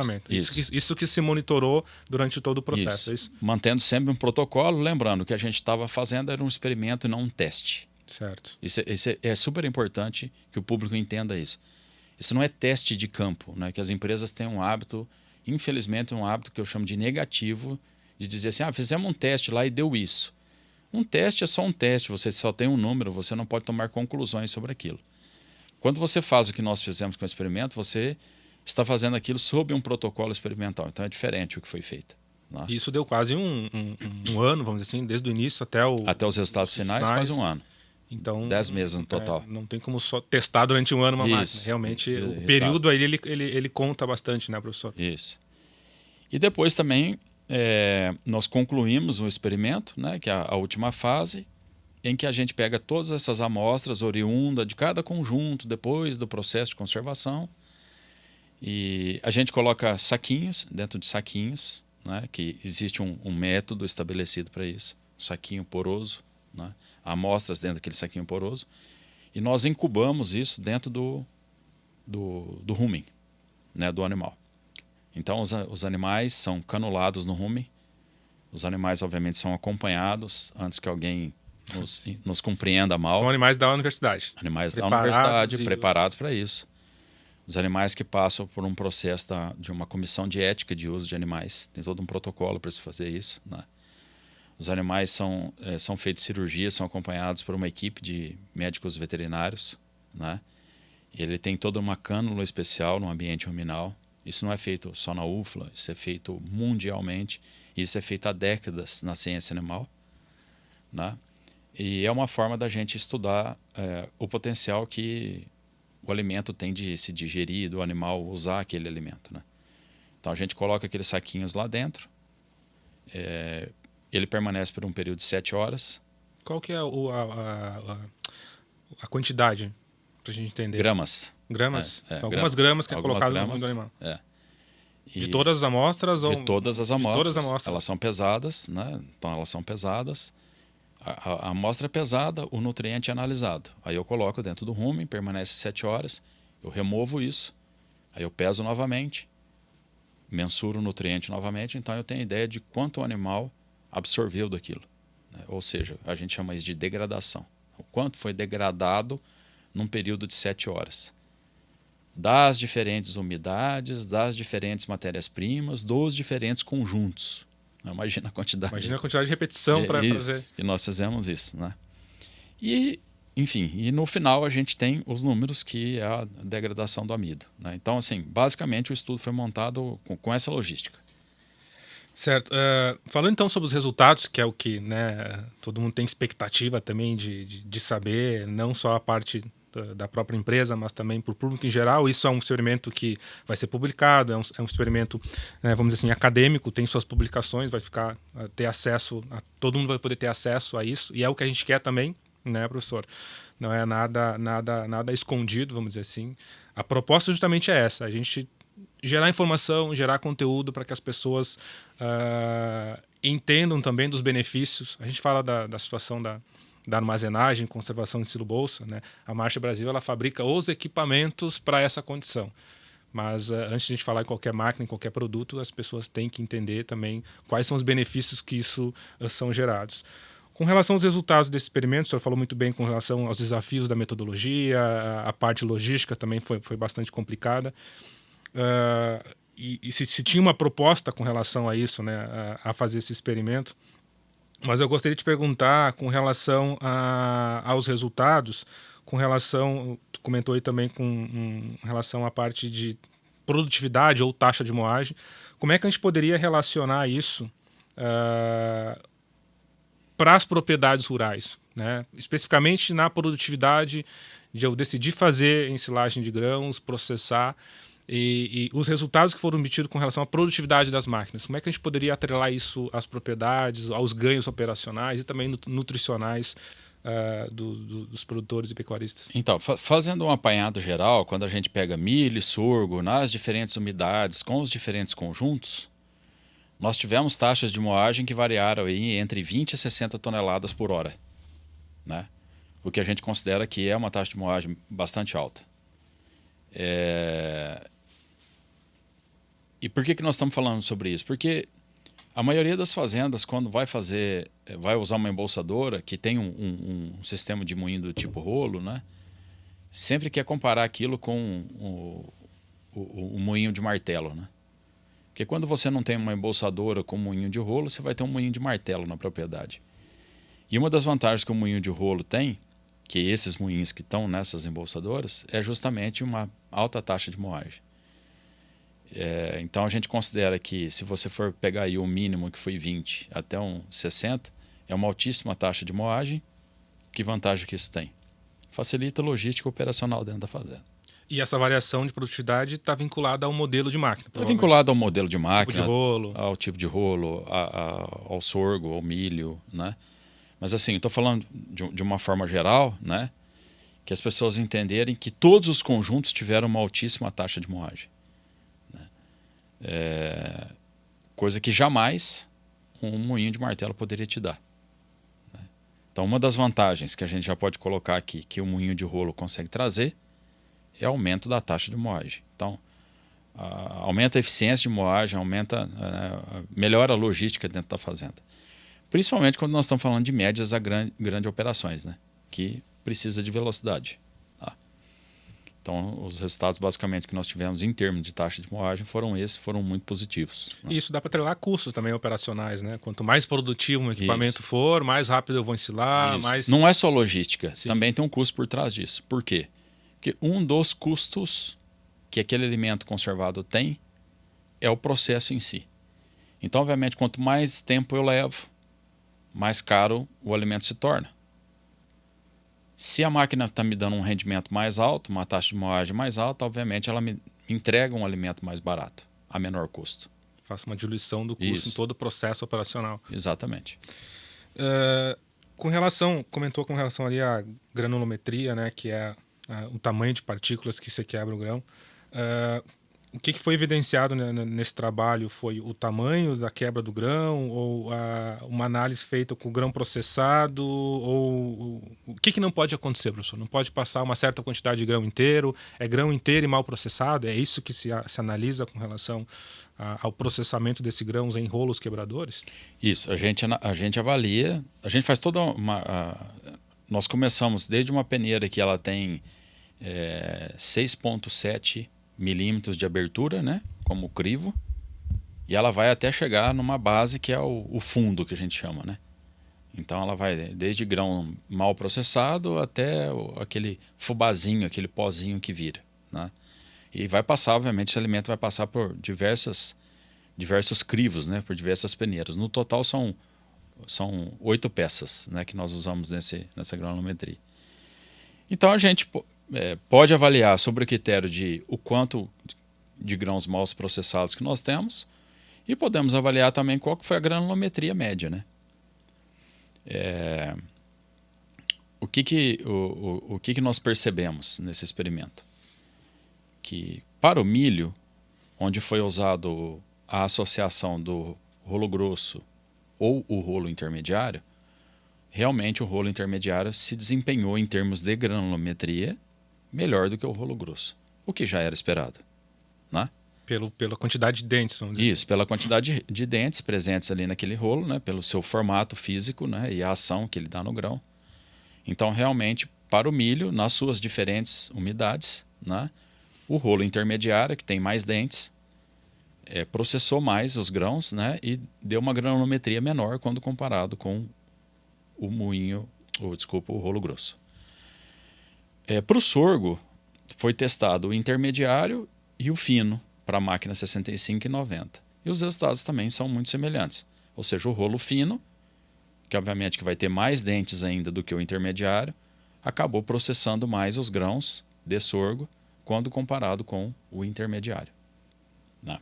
Isso que se monitorou durante todo o processo, é isso? Mantendo sempre um protocolo, lembrando que a gente estava fazendo era um experimento e não um teste. Certo. Isso é super importante que o público entenda isso. Isso não é teste de campo, né? Que as empresas têm um hábito, infelizmente um hábito que eu chamo de negativo, de dizer assim, fizemos um teste lá e deu isso. Um teste é só um teste, você só tem um número, você não pode tomar conclusões sobre aquilo. Quando você faz o que nós fizemos com o experimento, você está fazendo aquilo sob um protocolo experimental, então é diferente o que foi feito. Né? Isso deu quase um ano, vamos dizer assim, desde o início até os resultados finais, quase um ano. Então, 10 meses no total. Não tem como só testar durante um ano uma máquina. Realmente, o período aí ele conta bastante, né, professor? Isso. E depois também nós concluímos o experimento, né, que é a última fase, em que a gente pega todas essas amostras oriundas de cada conjunto depois do processo de conservação e a gente coloca saquinhos, dentro de saquinhos, né, que existe um método estabelecido para isso, um saquinho poroso, né? amostras dentro daquele saquinho poroso, e nós incubamos isso dentro do rumen, né, do animal. Então os animais são canulados no rumen, os animais obviamente são acompanhados antes que alguém nos compreenda mal. São animais da universidade. Animais da universidade, preparados para isso. Os animais que passam por um processo de uma comissão de ética de uso de animais. Tem todo um protocolo para se fazer isso, né? Os animais são feitos cirurgias, são acompanhados por uma equipe de médicos veterinários, né? Ele tem toda uma cânula especial no ambiente ruminal. Isso não é feito só na UFLA, isso é feito mundialmente. Isso é feito há décadas na ciência animal, né? E é uma forma da gente estudar o potencial que o alimento tem de se digerir, do animal usar aquele alimento, né? Então a gente coloca aqueles saquinhos lá dentro, ele permanece por um período de 7 horas. Qual que é a quantidade, para a gente entender? Gramas. Gramas? São algumas gramas que é colocado no do animal. De todas as amostras? De todas as amostras. De todas as amostras. Elas são pesadas, né? Então elas são pesadas. A amostra é pesada, o nutriente é analisado. Aí eu coloco dentro do rumen, permanece 7 horas, eu removo isso, aí eu peso novamente, mensuro o nutriente novamente, então eu tenho ideia de quanto o animal absorveu daquilo, né? Ou seja, a gente chama isso de degradação. O quanto foi degradado num período de 7 horas. Das diferentes umidades, das diferentes matérias-primas, dos diferentes conjuntos. Imagina a quantidade. Imagina a quantidade de repetição para fazer. E nós fizemos isso, né? E, enfim, e no final a gente tem os números, que é a degradação do amido, né? Então, assim, basicamente o estudo foi montado com essa logística. Certo. Falando então sobre os resultados, que é o que, né, todo mundo tem expectativa também de saber, não só a parte da própria empresa, mas também para o público em geral. Isso é um experimento que vai ser publicado, é um experimento, né, vamos dizer assim, acadêmico, tem suas publicações, vai ter acesso, todo mundo vai poder ter acesso a isso, e é o que a gente quer também, né, professor? Não é nada escondido, vamos dizer assim. A proposta justamente é essa, a gente gerar informação, gerar conteúdo para que as pessoas entendam também dos benefícios. A gente fala da situação da armazenagem, conservação de silo bolsa, né? A Marcha Brasil, ela fabrica os equipamentos para essa condição. Mas antes de a gente falar em qualquer máquina, em qualquer produto, as pessoas têm que entender também quais são os benefícios que isso são gerados. Com relação aos resultados desse experimento, o senhor falou muito bem com relação aos desafios da metodologia, a parte logística também foi bastante complicada. E se tinha uma proposta com relação a isso, né, a fazer esse experimento. Mas eu gostaria de te perguntar com relação aos resultados, com relação, tu comentou aí também com relação à parte de produtividade ou taxa de moagem, como é que a gente poderia relacionar isso para as propriedades rurais, né? Especificamente na produtividade de eu decidir fazer ensilagem de grãos, processar, e os resultados que foram obtidos com relação à produtividade das máquinas. Como é que a gente poderia atrelar isso às propriedades, aos ganhos operacionais e também nutricionais dos produtores e pecuaristas? Então, fazendo um apanhado geral, quando a gente pega milho e sorgo nas diferentes umidades, com os diferentes conjuntos, nós tivemos taxas de moagem que variaram aí entre 20 e 60 toneladas por hora, né? O que a gente considera que é uma taxa de moagem bastante alta. E por que nós estamos falando sobre isso? Porque a maioria das fazendas, quando vai usar uma embolsadora que tem um sistema de moinho do tipo rolo, né, sempre quer comparar aquilo com o moinho de martelo, né? Porque quando você não tem uma embolsadora com moinho de rolo, você vai ter um moinho de martelo na propriedade. E uma das vantagens que o moinho de rolo tem, que esses moinhos que estão nessas embolsadoras, é justamente uma alta taxa de moagem. Então a gente considera que, se você for pegar aí o mínimo, que foi 20 até um 60, é uma altíssima taxa de moagem. Que vantagem que isso tem? Facilita a logística operacional dentro da fazenda. E essa variação de produtividade está vinculada ao modelo de máquina? Está vinculada ao modelo de máquina, tipo de rolo. Ao tipo de rolo, ao sorgo, ao milho, né? Mas assim, estou falando de uma forma geral, né? Que as pessoas entenderem que todos os conjuntos tiveram uma altíssima taxa de moagem. Coisa que jamais um moinho de martelo poderia te dar, né? Então, uma das vantagens que a gente já pode colocar aqui, que o moinho de rolo consegue trazer, é o aumento da taxa de moagem. Então, aumenta a eficiência de moagem, melhora a logística dentro da fazenda. Principalmente quando nós estamos falando de médias a grande operações, né? Que precisa de velocidade. Tá? Então, os resultados basicamente que nós tivemos em termos de taxa de moagem foram muito positivos. Né? Isso dá para atrelar custos também operacionais, né? Quanto mais produtivo um equipamento for, mais rápido eu vou ensilar, mais... Não é só logística, Sim. Também tem um custo por trás disso. Por quê? Porque um dos custos que aquele alimento conservado tem é o processo em si. Então, obviamente, quanto mais tempo eu levo, mais caro o alimento se torna. Se a máquina está me dando um rendimento mais alto, uma taxa de moagem mais alta, obviamente ela me entrega um alimento mais barato, a menor custo. Faça uma diluição do custo em todo o processo operacional. Exatamente. Comentou com relação ali à granulometria, né, que é o tamanho de partículas que você quebra o grão. O que foi evidenciado nesse trabalho foi o tamanho da quebra do grão ou uma análise feita com o grão processado? Ou o que não pode acontecer, professor? Não pode passar uma certa quantidade de grão inteiro? É grão inteiro e mal processado? É isso que se analisa com relação ao processamento desses grãos em rolos quebradores? Isso, a gente avalia, a gente faz toda nós começamos desde uma peneira que ela tem 6,7 milímetros de abertura, né, como crivo, e ela vai até chegar numa base que é o fundo que a gente chama, né? Então ela vai desde grão mal processado até aquele fubazinho, aquele pozinho que vira, né? E vai passar, obviamente, esse alimento vai passar por diversos crivos, né, por diversas peneiras. No total são 8 peças, né, que nós usamos nessa granulometria. Então a gente pode avaliar sobre o critério de o quanto de grãos mal processados que nós temos e podemos avaliar também qual que foi a granulometria média, né? O que nós percebemos nesse experimento? Que para o milho, onde foi usado a associação do rolo grosso ou o rolo intermediário, realmente o rolo intermediário se desempenhou em termos de granulometria melhor do que o rolo grosso, o que já era esperado, né? Pela quantidade de dentes, vamos dizer. Isso, pela quantidade de dentes presentes ali naquele rolo, né? Pelo seu formato físico, né? E a ação que ele dá no grão. Então, realmente, para o milho, nas suas diferentes umidades, né? O rolo intermediário, que tem mais dentes, processou mais os grãos, né? E deu uma granulometria menor quando comparado com o rolo grosso. Para o sorgo, foi testado o intermediário e o fino para a máquina 65 e 90. E os resultados também são muito semelhantes. Ou seja, o rolo fino, que obviamente que vai ter mais dentes ainda do que o intermediário, acabou processando mais os grãos de sorgo quando comparado com o intermediário. Né?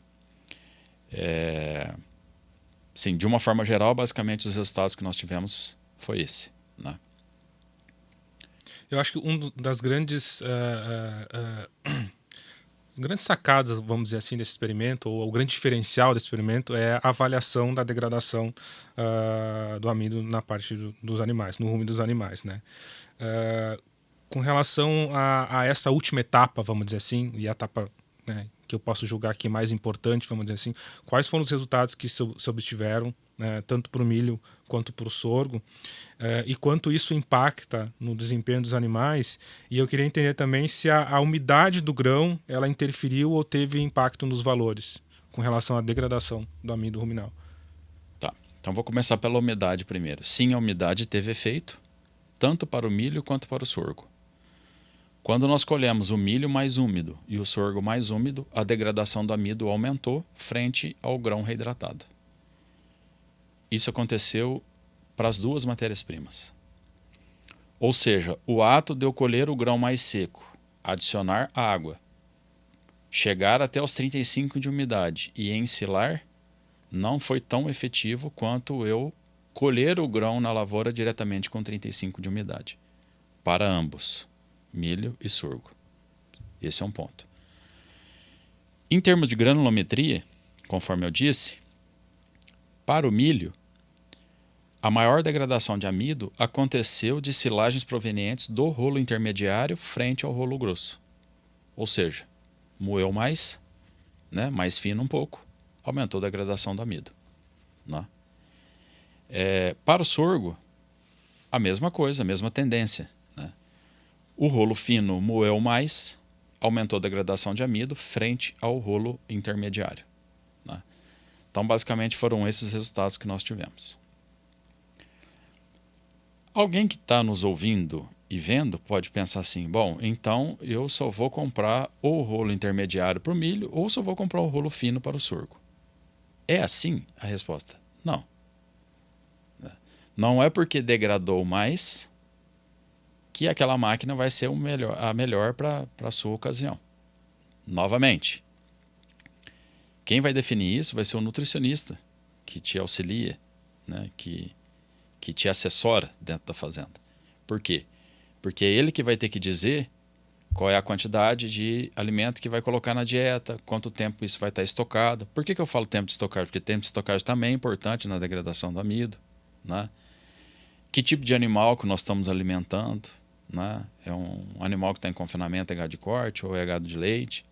Sim, de uma forma geral, basicamente os resultados que nós tivemos foi esse. Né? Eu acho que das grandes sacadas, vamos dizer assim, desse experimento, ou o grande diferencial desse experimento é a avaliação da degradação do amido na parte dos animais, no rumen dos animais, né? Com relação a essa última etapa, vamos dizer assim, e a etapa, né, que eu posso julgar aqui mais importante, vamos dizer assim, quais foram os resultados que se obtiveram, tanto para o milho quanto para o sorgo, e quanto isso impacta no desempenho dos animais. E eu queria entender também se a umidade do grão ela interferiu ou teve impacto nos valores com relação à degradação do amido ruminal. Tá, então vou começar pela umidade primeiro. Sim, a umidade teve efeito, tanto para o milho quanto para o sorgo. Quando nós colhemos o milho mais úmido e o sorgo mais úmido, a degradação do amido aumentou frente ao grão reidratado. Isso aconteceu para as duas matérias-primas. Ou seja, o ato de eu colher o grão mais seco, adicionar água, chegar até os 35 de umidade e ensilar, não foi tão efetivo quanto eu colher o grão na lavoura diretamente com 35 de umidade. Para ambos, milho e sorgo. Esse é um ponto. Em termos de granulometria, conforme eu disse, para o milho, a maior degradação de amido aconteceu de silagens provenientes do rolo intermediário frente ao rolo grosso. Ou seja, moeu mais, né, mais fino um pouco, aumentou a degradação do amido. Né? Para o sorgo, a mesma coisa, a mesma tendência. Né? O rolo fino moeu mais, aumentou a degradação de amido frente ao rolo intermediário. Né? Então, basicamente, foram esses os resultados que nós tivemos. Alguém que está nos ouvindo e vendo pode pensar assim, bom, então eu só vou comprar ou o rolo intermediário para o milho ou só vou comprar o rolo fino para o sorgo. É assim a resposta? Não. Não é porque degradou mais que aquela máquina vai ser a melhor para a sua ocasião. Novamente, quem vai definir isso vai ser o nutricionista que te auxilia, né, que te assessora dentro da fazenda. Por quê? Porque é ele que vai ter que dizer qual é a quantidade de alimento que vai colocar na dieta, quanto tempo isso vai estar estocado. Por que eu falo tempo de estocagem? Porque tempo de estocagem também é importante na degradação do amido. Né? Que tipo de animal que nós estamos alimentando? Né? É um animal que está em confinamento, é gado de corte ou é gado de leite?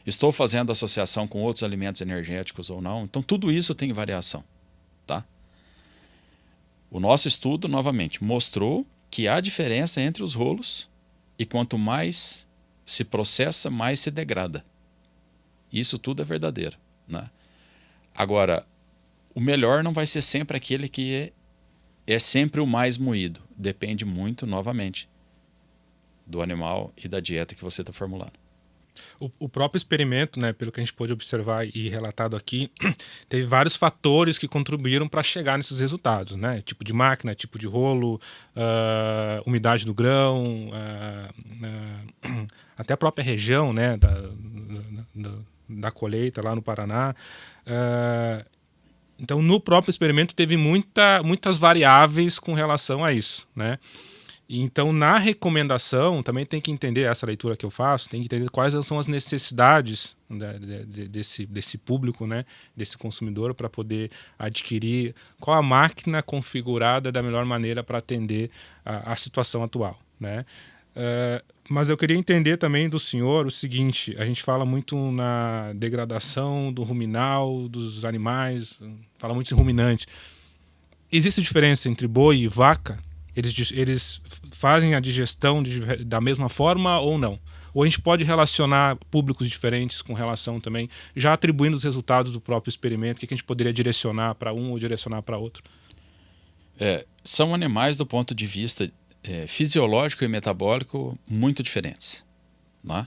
Estou fazendo associação com outros alimentos energéticos ou não? Então tudo isso tem variação. Tá? O nosso estudo, novamente, mostrou que há diferença entre os rolos e quanto mais se processa, mais se degrada. Isso tudo é verdadeiro. Né? Agora, o melhor não vai ser sempre aquele que é sempre o mais moído. Depende muito, novamente, do animal e da dieta que você está formulando. O próprio experimento, né, pelo que a gente pôde observar e relatado aqui, teve vários fatores que contribuíram para chegar nesses resultados, né? Tipo de máquina, tipo de rolo, umidade do grão, até a própria região, né, da colheita lá no Paraná. Então, no próprio experimento teve muitas variáveis com relação a isso, né? Então, na recomendação, também tem que entender, essa leitura que eu faço, tem que entender quais são as necessidades desse público, né, desse consumidor, para poder adquirir qual a máquina configurada da melhor maneira para atender a situação atual. Né? Mas eu queria entender também do senhor o seguinte, a gente fala muito na degradação do ruminal, dos animais, fala muito em ruminante. Existe diferença entre boi e vaca? Eles fazem a digestão da mesma forma ou não? Ou a gente pode relacionar públicos diferentes com relação também, já atribuindo os resultados do próprio experimento, o que a gente poderia direcionar para um ou direcionar para outro? São animais do ponto de vista fisiológico e metabólico muito diferentes. Né?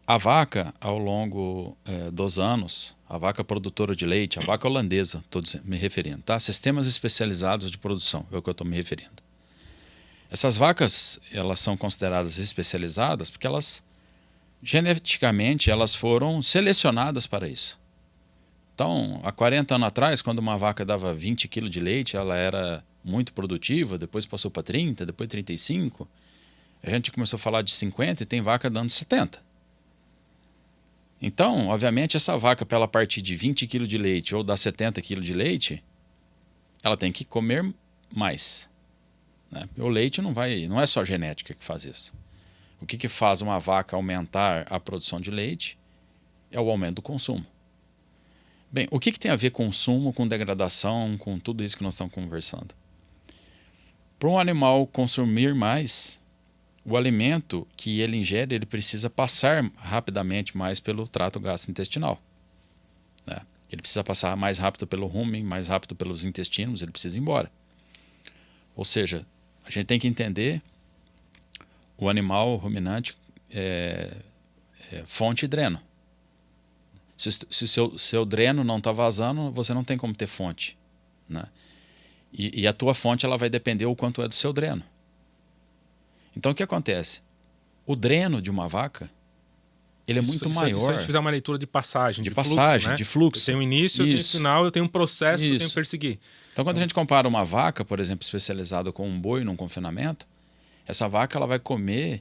A vaca, ao longo dos anos, a vaca produtora de leite, a vaca holandesa, estou me referindo, tá? Sistemas especializados de produção, é o que eu estou me referindo. Essas vacas, elas são consideradas especializadas porque elas, geneticamente, elas foram selecionadas para isso. Então, há 40 anos atrás, quando uma vaca dava 20 kg de leite, ela era muito produtiva, depois passou para 30, depois 35. A gente começou a falar de 50 e tem vaca dando 70. Então, obviamente, essa vaca, para ela partir de 20 kg de leite ou dar 70 kg de leite, ela tem que comer mais. Né? O leite não é só genética que faz isso. O que faz uma vaca aumentar a produção de leite é o aumento do consumo. Bem, o que tem a ver consumo, com degradação, com tudo isso que nós estamos conversando? Para um animal consumir mais, o alimento que ele ingere, ele precisa passar rapidamente mais pelo trato gastrointestinal. Né? Ele precisa passar mais rápido pelo rumen, mais rápido pelos intestinos, ele precisa ir embora. Ou seja, a gente tem que entender o animal ruminante fonte e dreno. Se seu dreno não está vazando, você não tem como ter fonte. Né? E a tua fonte ela vai depender o quanto é do seu dreno. Então o que acontece? O dreno de uma vaca, ele é muito maior. Se a gente fizer uma leitura de passagem, de fluxo. Eu tenho início, eu tenho final, eu tenho um processo que eu tenho que perseguir. Então quando a gente compara uma vaca, por exemplo, especializada com um boi num confinamento, essa vaca ela vai comer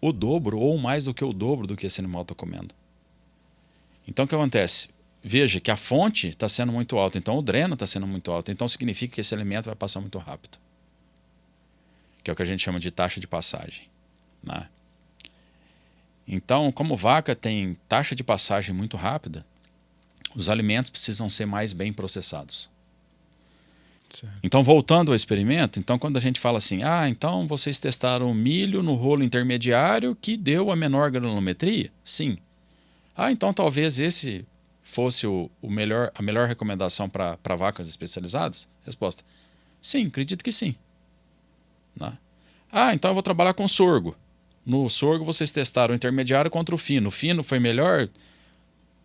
o dobro ou mais do que o dobro do que esse animal está comendo. Então o que acontece? veja que a fonte está sendo muito alta, então o dreno está sendo muito alto, então significa que esse alimento vai passar muito rápido, que é o que a gente chama de taxa de passagem, né? Então, como vaca tem taxa de passagem muito rápida, os alimentos precisam ser mais bem processados. Certo. Então, voltando ao experimento, então quando a gente fala assim, então vocês testaram o milho no rolo intermediário que deu a menor granulometria? Sim. Então talvez esse fosse a melhor recomendação para vacas especializadas? Resposta: sim, acredito que sim. Né? Então eu vou trabalhar com sorgo. No sorgo vocês testaram o intermediário contra o fino. O fino foi melhor,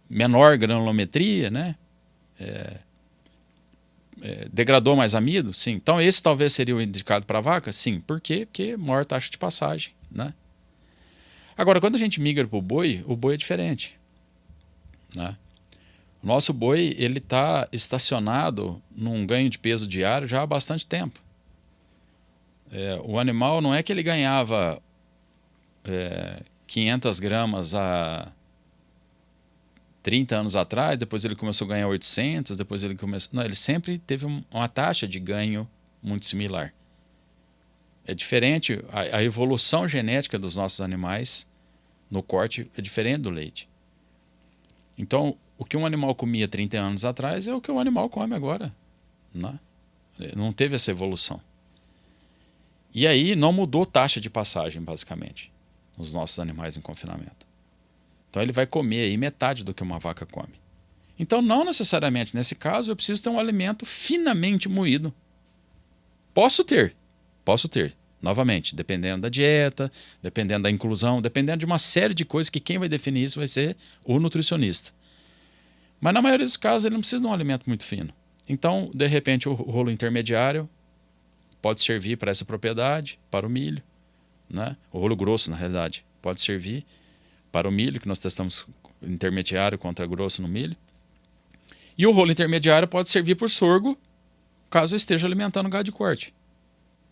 menor granulometria, né? Degradou mais amido? Sim. Então esse talvez seria o indicado para a vaca? Sim. Por quê? Porque maior taxa de passagem, né? Agora, quando a gente migra para o boi é diferente, né? O nosso boi ele está estacionado num ganho de peso diário já há bastante tempo. O animal não é que ele ganhava 500 gramas há 30 anos atrás, depois ele começou a ganhar 800, depois ele começou... Não, ele sempre teve uma taxa de ganho muito similar. É diferente, a evolução genética dos nossos animais no corte é diferente do leite. Então, o que um animal comia 30 anos atrás é o que o animal come agora, né? Não teve essa evolução. E aí não mudou taxa de passagem, basicamente, nos nossos animais em confinamento. Então ele vai comer aí metade do que uma vaca come. Então não necessariamente nesse caso eu preciso ter um alimento finamente moído. Posso ter. Novamente, dependendo da dieta, dependendo da inclusão, dependendo de uma série de coisas que quem vai definir isso vai ser o nutricionista. Mas na maioria dos casos ele não precisa de um alimento muito fino. Então, de repente, o rolo intermediário pode servir para essa propriedade, para o milho, né? O rolo grosso, na realidade, pode servir para o milho, que nós testamos intermediário contra grosso no milho. E o rolo intermediário pode servir por sorgo, caso eu esteja alimentando gado de corte,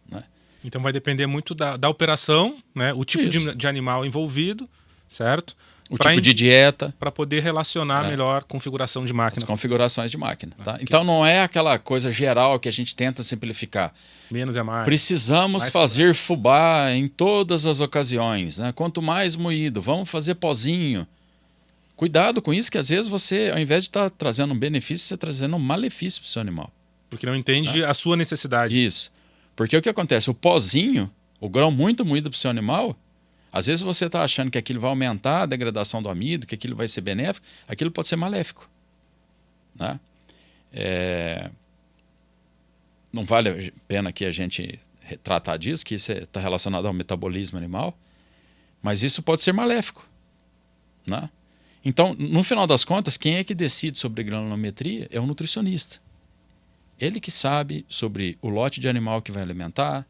né? Então vai depender muito da operação, né? O tipo de animal envolvido, certo? O tipo de dieta. Para poder relacionar melhor configuração de máquina. As configurações de máquina. Tá? Então não é aquela coisa geral que a gente tenta simplificar. Menos é mais. Precisamos fazer fubá em todas as ocasiões, né? Quanto mais moído, vamos fazer pozinho. Cuidado com isso, que às vezes você, ao invés de estar trazendo um benefício, você está trazendo um malefício para o seu animal. Porque não entende a sua necessidade. Isso. Porque o que acontece? O pozinho, o grão muito moído para o seu animal, às vezes você está achando que aquilo vai aumentar a degradação do amido, que aquilo vai ser benéfico, aquilo pode ser maléfico, né? Não vale a pena aqui a gente tratar disso, que isso está relacionado ao metabolismo animal, mas isso pode ser maléfico, né? Então, no final das contas, quem é que decide sobre granulometria é o nutricionista. Ele que sabe sobre o lote de animal que vai alimentar,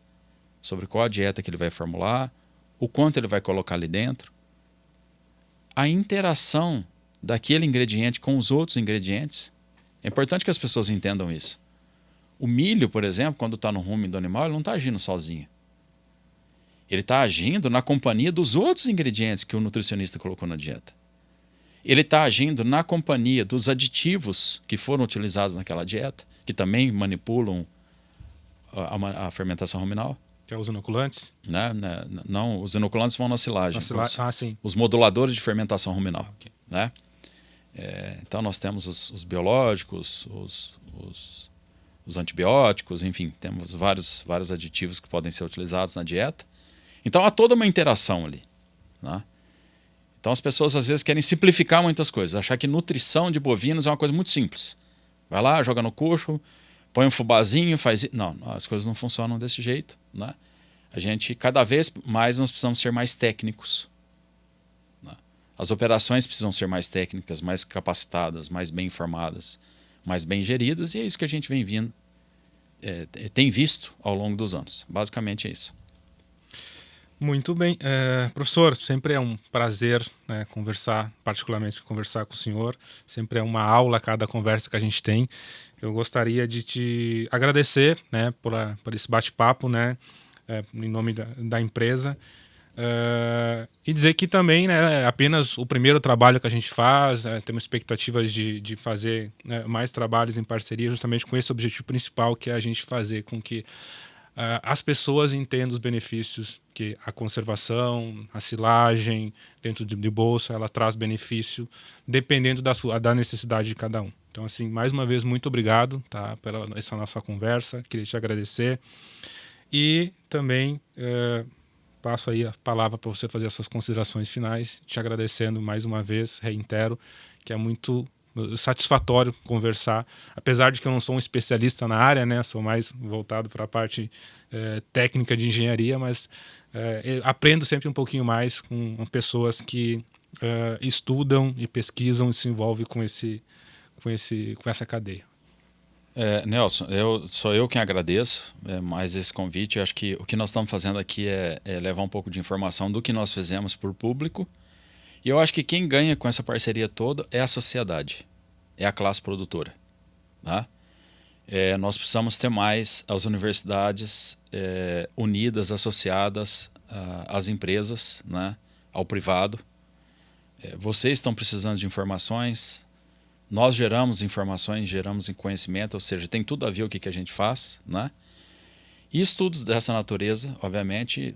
sobre qual a dieta que ele vai formular, o quanto ele vai colocar ali dentro, a interação daquele ingrediente com os outros ingredientes. É importante que as pessoas entendam isso. O milho, por exemplo, quando está no rumen do animal, ele não está agindo sozinho. Ele está agindo na companhia dos outros ingredientes que o nutricionista colocou na dieta. Ele está agindo na companhia dos aditivos que foram utilizados naquela dieta, que também manipulam a fermentação ruminal. Que é os inoculantes? Não, os inoculantes vão na silagem. Sim. Os moduladores de fermentação ruminal. Okay. Né? Então nós temos os biológicos, os antibióticos, enfim, temos vários aditivos que podem ser utilizados na dieta. Então há toda uma interação ali, né? Então as pessoas às vezes querem simplificar muitas coisas, achar que nutrição de bovinos é uma coisa muito simples. Vai lá, joga no coxo, põe um fubazinho, faz... Não, as coisas não funcionam desse jeito, né? Cada vez mais nós precisamos ser mais técnicos, né? As operações precisam ser mais técnicas, mais capacitadas, mais bem informadas, mais bem geridas, e é isso que a gente tem visto ao longo dos anos. Basicamente é isso. Muito bem. Professor, sempre é um prazer, né, particularmente conversar com o senhor. Sempre é uma aula cada conversa que a gente tem. Eu gostaria de te agradecer, né, por esse bate-papo, né, em nome da empresa. E dizer que também, né, é apenas o primeiro trabalho que a gente faz, temos expectativas de fazer, né, mais trabalhos em parceria, justamente com esse objetivo principal, que é a gente fazer com que as pessoas entendam os benefícios que a conservação, a silagem dentro de bolsa, ela traz benefício dependendo da necessidade de cada um. Então, assim, mais uma vez, muito obrigado, tá, pela essa nossa conversa, queria te agradecer. E também passo aí a palavra para você fazer as suas considerações finais, te agradecendo mais uma vez, reitero, que é muito satisfatório conversar, apesar de que eu não sou um especialista na área, né, sou mais voltado para a parte técnica de engenharia, mas aprendo sempre um pouquinho mais com pessoas que estudam e pesquisam e se envolvem com essa cadeia. Nelson, sou eu quem agradeço mais esse convite. Eu acho que o que nós estamos fazendo aqui é levar um pouco de informação do que nós fizemos para o público. E eu acho que quem ganha com essa parceria toda é a sociedade, é a classe produtora. Tá? Nós precisamos ter mais as universidades unidas, associadas às empresas, né, ao privado. Vocês estão precisando de informações. Nós geramos informações, geramos conhecimento, ou seja, tem tudo a ver o que a gente faz, né? E estudos dessa natureza, obviamente,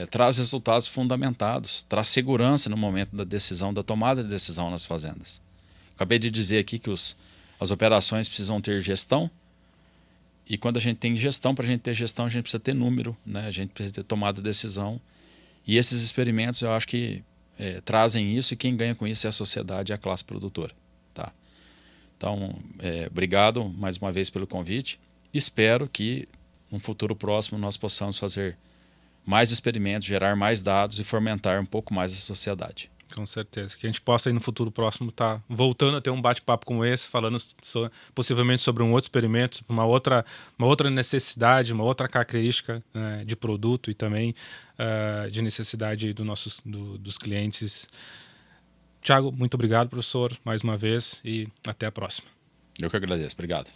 traz resultados fundamentados, traz segurança no momento da decisão, da tomada de decisão nas fazendas. Acabei de dizer aqui que as operações precisam ter gestão, e quando a gente tem gestão, para a gente ter gestão, a gente precisa ter número, né? A gente precisa ter tomada de decisão. E esses experimentos, eu acho que trazem isso, e quem ganha com isso é a sociedade e a classe produtora. Tá? Então, obrigado mais uma vez pelo convite. Espero que no futuro próximo nós possamos fazer mais experimentos, gerar mais dados e fomentar um pouco mais a sociedade. Com certeza. Que a gente possa aí no futuro próximo estar voltando a ter um bate-papo como esse, falando possivelmente sobre um outro experimento, uma outra necessidade, uma outra característica de produto e também de necessidade dos clientes. Thiago, muito obrigado, professor, mais uma vez, e até a próxima. Eu que agradeço. Obrigado.